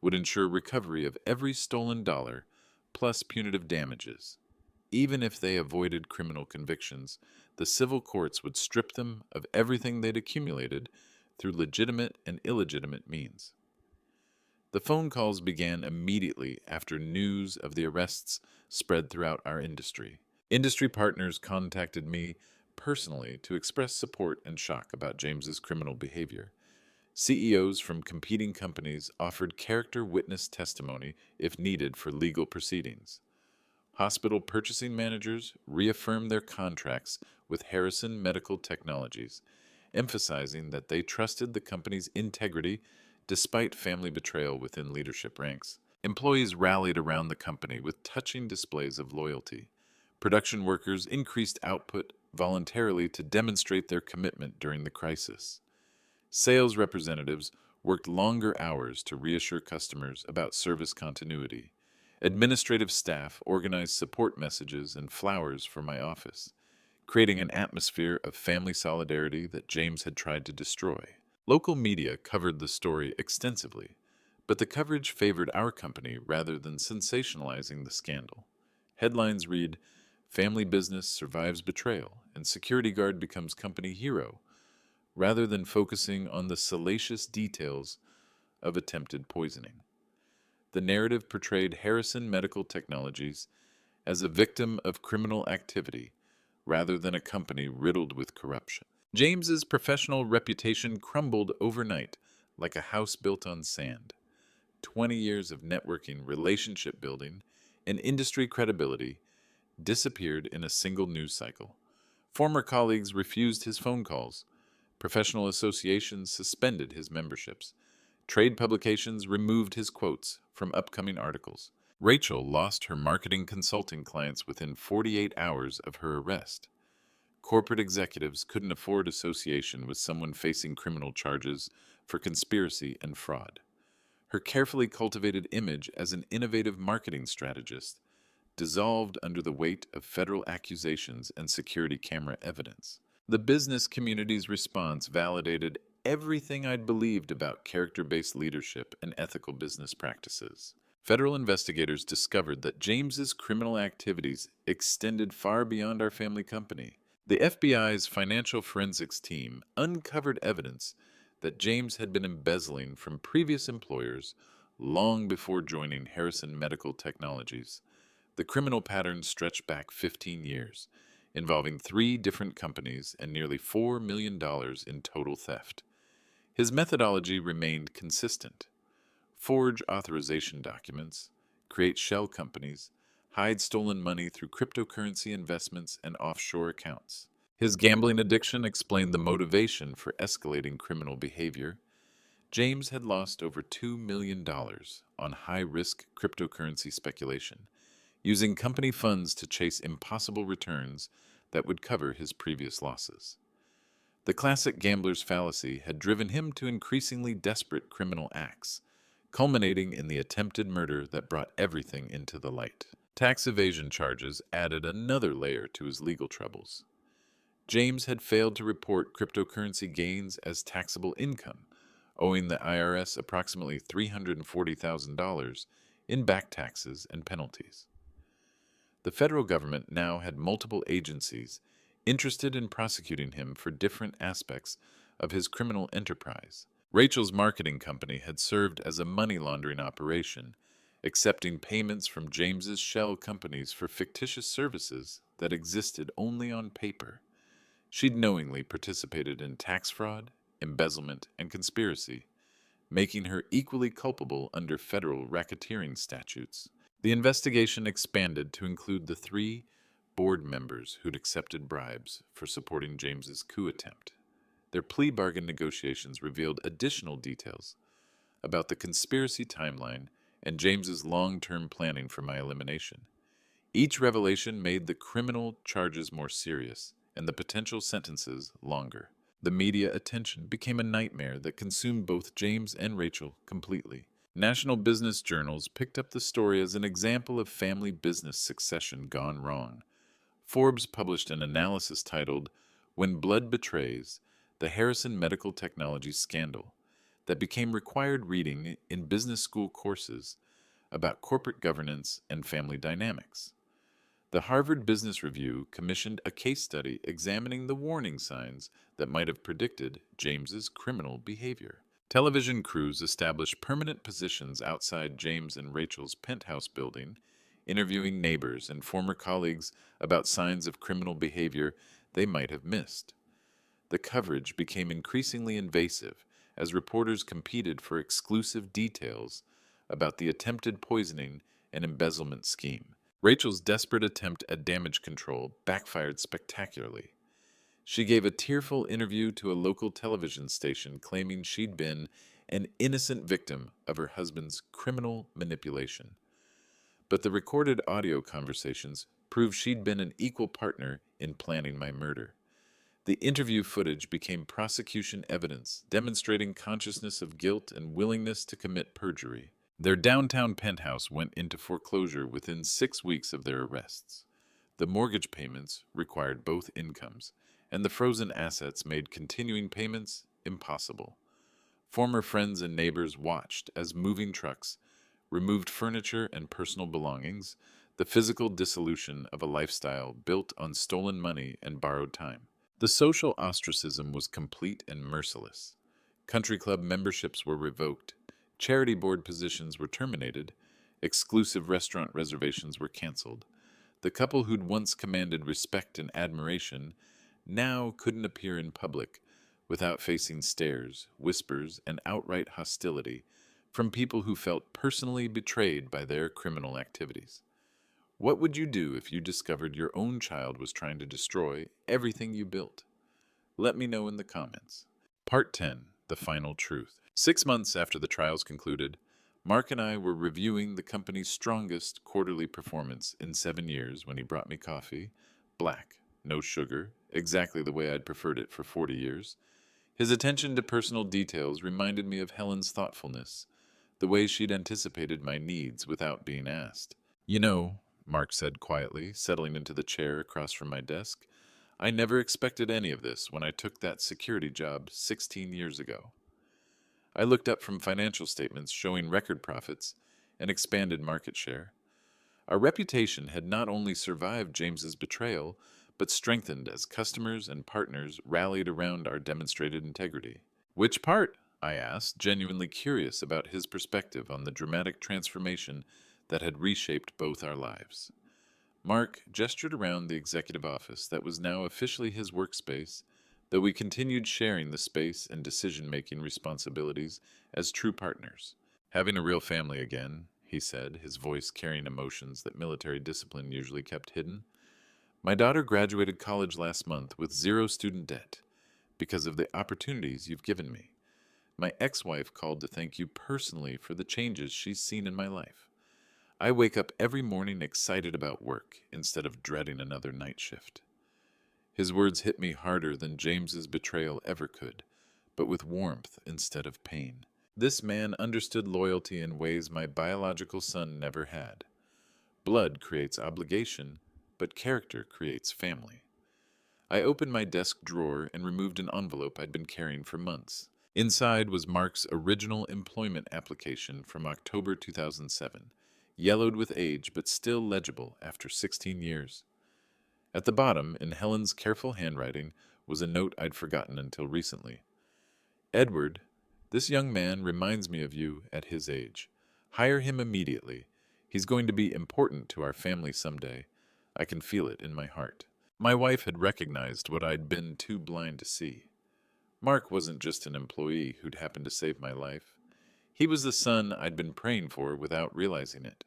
would ensure recovery of every stolen dollar plus punitive damages. Even if they avoided criminal convictions, the civil courts would strip them of everything they'd accumulated through legitimate and illegitimate means. The phone calls began immediately after news of the arrests spread throughout our industry. Industry partners contacted me personally to express support and shock about James's criminal behavior. CEOs from competing companies offered character witness testimony if needed for legal proceedings. Hospital purchasing managers reaffirmed their contracts with Harrison Medical Technologies, emphasizing that they trusted the company's integrity despite family betrayal within leadership ranks. Employees rallied around the company with touching displays of loyalty. Production workers increased output voluntarily to demonstrate their commitment during the crisis. Sales representatives worked longer hours to reassure customers about service continuity. Administrative staff organized support messages and flowers for my office, creating an atmosphere of family solidarity that James had tried to destroy. Local media covered the story extensively, but the coverage favored our company rather than sensationalizing the scandal. Headlines read, "Family business survives betrayal and security guard becomes company hero," rather than focusing on the salacious details of attempted poisoning. The narrative portrayed Harrison Medical Technologies as a victim of criminal activity rather than a company riddled with corruption. James's professional reputation crumbled overnight like a house built on sand. 20 years of networking, relationship building, and industry credibility disappeared in a single news cycle. Former colleagues refused his phone calls. Professional associations suspended his memberships. Trade publications removed his quotes from upcoming articles. Rachel lost her marketing consulting clients within 48 hours of her arrest. Corporate executives couldn't afford association with someone facing criminal charges for conspiracy and fraud. Her carefully cultivated image as an innovative marketing strategist dissolved under the weight of federal accusations and security camera evidence. The business community's response validated everything I'd believed about character-based leadership and ethical business practices. Federal investigators discovered that James's criminal activities extended far beyond our family company. The FBI's financial forensics team uncovered evidence that James had been embezzling from previous employers long before joining Harrison Medical Technologies. The criminal pattern stretched back 15 years, involving 3 different companies and nearly $4 million in total theft. His methodology remained consistent: forge authorization documents, create shell companies, hide stolen money through cryptocurrency investments and offshore accounts. His gambling addiction explained the motivation for escalating criminal behavior. James had lost over $2 million on high-risk cryptocurrency speculation, using company funds to chase impossible returns that would cover his previous losses. The classic gambler's fallacy had driven him to increasingly desperate criminal acts, culminating in the attempted murder that brought everything into the light. Tax evasion charges added another layer to his legal troubles. James had failed to report cryptocurrency gains as taxable income, owing the IRS approximately $340,000 in back taxes and penalties. The federal government now had multiple agencies interested in prosecuting him for different aspects of his criminal enterprise. Rachel's marketing company had served as a money laundering operation, accepting payments from James's shell companies for fictitious services that existed only on paper. She'd knowingly participated in tax fraud, embezzlement, and conspiracy, making her equally culpable under federal racketeering statutes. The investigation expanded to include the 3 board members who'd accepted bribes for supporting James's coup attempt. Their plea bargain negotiations revealed additional details about the conspiracy timeline and James's long-term planning for my elimination. Each revelation made the criminal charges more serious and the potential sentences longer. The media attention became a nightmare that consumed both James and Rachel completely. National business journals picked up the story as an example of family business succession gone wrong. Forbes published an analysis titled, "When Blood Betrays, the Harrison Medical Technology Scandal," that became required reading in business school courses about corporate governance and family dynamics. The Harvard Business Review commissioned a case study examining the warning signs that might have predicted James's criminal behavior. Television crews established permanent positions outside James and Rachel's penthouse building, interviewing neighbors and former colleagues about signs of criminal behavior they might have missed. The coverage became increasingly invasive as reporters competed for exclusive details about the attempted poisoning and embezzlement scheme. Rachel's desperate attempt at damage control backfired spectacularly. She gave a tearful interview to a local television station claiming she'd been an innocent victim of her husband's criminal manipulation. But the recorded audio conversations proved she'd been an equal partner in planning my murder. The interview footage became prosecution evidence, demonstrating consciousness of guilt and willingness to commit perjury. Their downtown penthouse went into foreclosure within 6 weeks of their arrests. The mortgage payments required both incomes, and the frozen assets made continuing payments impossible. Former friends and neighbors watched as moving trucks removed furniture and personal belongings, the physical dissolution of a lifestyle built on stolen money and borrowed time. The social ostracism was complete and merciless. Country club memberships were revoked, charity board positions were terminated, exclusive restaurant reservations were canceled. The couple who'd once commanded respect and admiration now couldn't appear in public without facing stares, whispers, and outright hostility from people who felt personally betrayed by their criminal activities. What would you do if you discovered your own child was trying to destroy everything you built? Let me know in the comments. Part 10, The Final Truth. 6 months after the trials concluded, Mark and I were reviewing the company's strongest quarterly performance in 7 years when he brought me coffee, black, no sugar, exactly the way I'd preferred it for 40 years. His attention to personal details reminded me of Helen's thoughtfulness, the way she'd anticipated my needs without being asked. "You know," Mark said quietly, settling into the chair across from my desk, "I never expected any of this when I took that security job 16 years ago." I looked up from financial statements showing record profits and expanded market share. Our reputation had not only survived James's betrayal, but strengthened as customers and partners rallied around our demonstrated integrity. "Which part?" I asked, genuinely curious about his perspective on the dramatic transformation that had reshaped both our lives. Mark gestured around the executive office that was now officially his workspace, though we continued sharing the space and decision-making responsibilities as true partners. "Having a real family again," he said, his voice carrying emotions that military discipline usually kept hidden. "My daughter graduated college last month with 0 student debt because of the opportunities you've given me. My ex-wife called to thank you personally for the changes she's seen in my life. I wake up every morning excited about work instead of dreading another night shift." His words hit me harder than James's betrayal ever could, but with warmth instead of pain. This man understood loyalty in ways my biological son never had. Blood creates obligation, but character creates family. I opened my desk drawer and removed an envelope I'd been carrying for months. Inside was Mark's original employment application from October 2007, yellowed with age but still legible after 16 years. At the bottom, in Helen's careful handwriting, was a note I'd forgotten until recently. Edward, this young man reminds me of you at his age. Hire him immediately. He's going to be important to our family someday. I can feel it in my heart. My wife had recognized what I'd been too blind to see. Mark wasn't just an employee who'd happened to save my life. He was the son I'd been praying for without realizing it.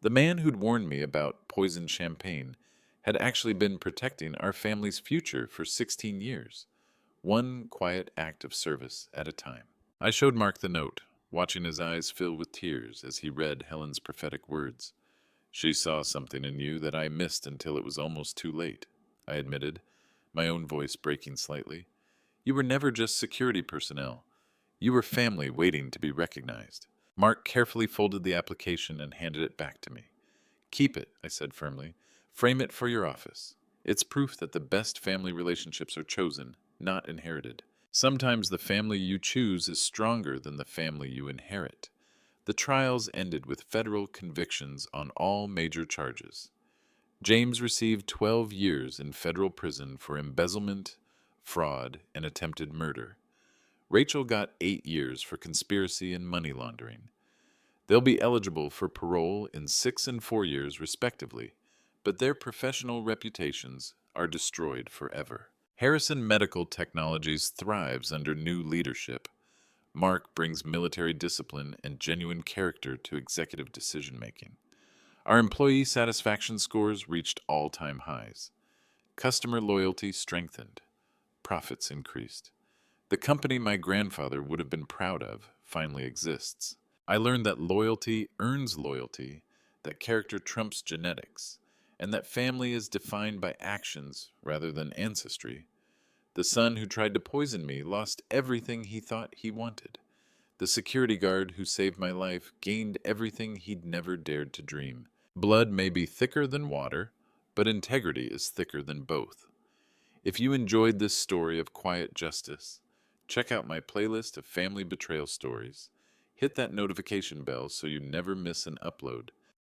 The man who'd warned me about poisoned champagne had actually been protecting our family's future for 16 years, one quiet act of service at a time. I showed Mark the note, watching his eyes fill with tears as he read Helen's prophetic words. She saw something in you that I missed until it was almost too late, I admitted, my own voice breaking slightly. You were never just security personnel. You were family waiting to be recognized. Mark carefully folded the application and handed it back to me. Keep it, I said firmly. Frame it for your office. It's proof that the best family relationships are chosen, not inherited. Sometimes the family you choose is stronger than the family you inherit. The trials ended with federal convictions on all major charges. James received 12 years in federal prison for embezzlement, fraud, and attempted murder. Rachel got 8 years for conspiracy and money laundering. They'll be eligible for parole in 6 and 4 years, respectively, but their professional reputations are destroyed forever. Harrison Medical Technologies thrives under new leadership. Mark brings military discipline and genuine character to executive decision-making. Our employee satisfaction scores reached all-time highs. Customer loyalty strengthened. Profits increased. The company my grandfather would have been proud of finally exists. I learned that loyalty earns loyalty, that character trumps genetics, and that family is defined by actions rather than ancestry. The son who tried to poison me lost everything he thought he wanted. The security guard who saved my life gained everything he'd never dared to dream. Blood may be thicker than water, but integrity is thicker than both. If you enjoyed this story of quiet justice, check out my playlist of family betrayal stories. Hit that notification bell so you never miss an upload.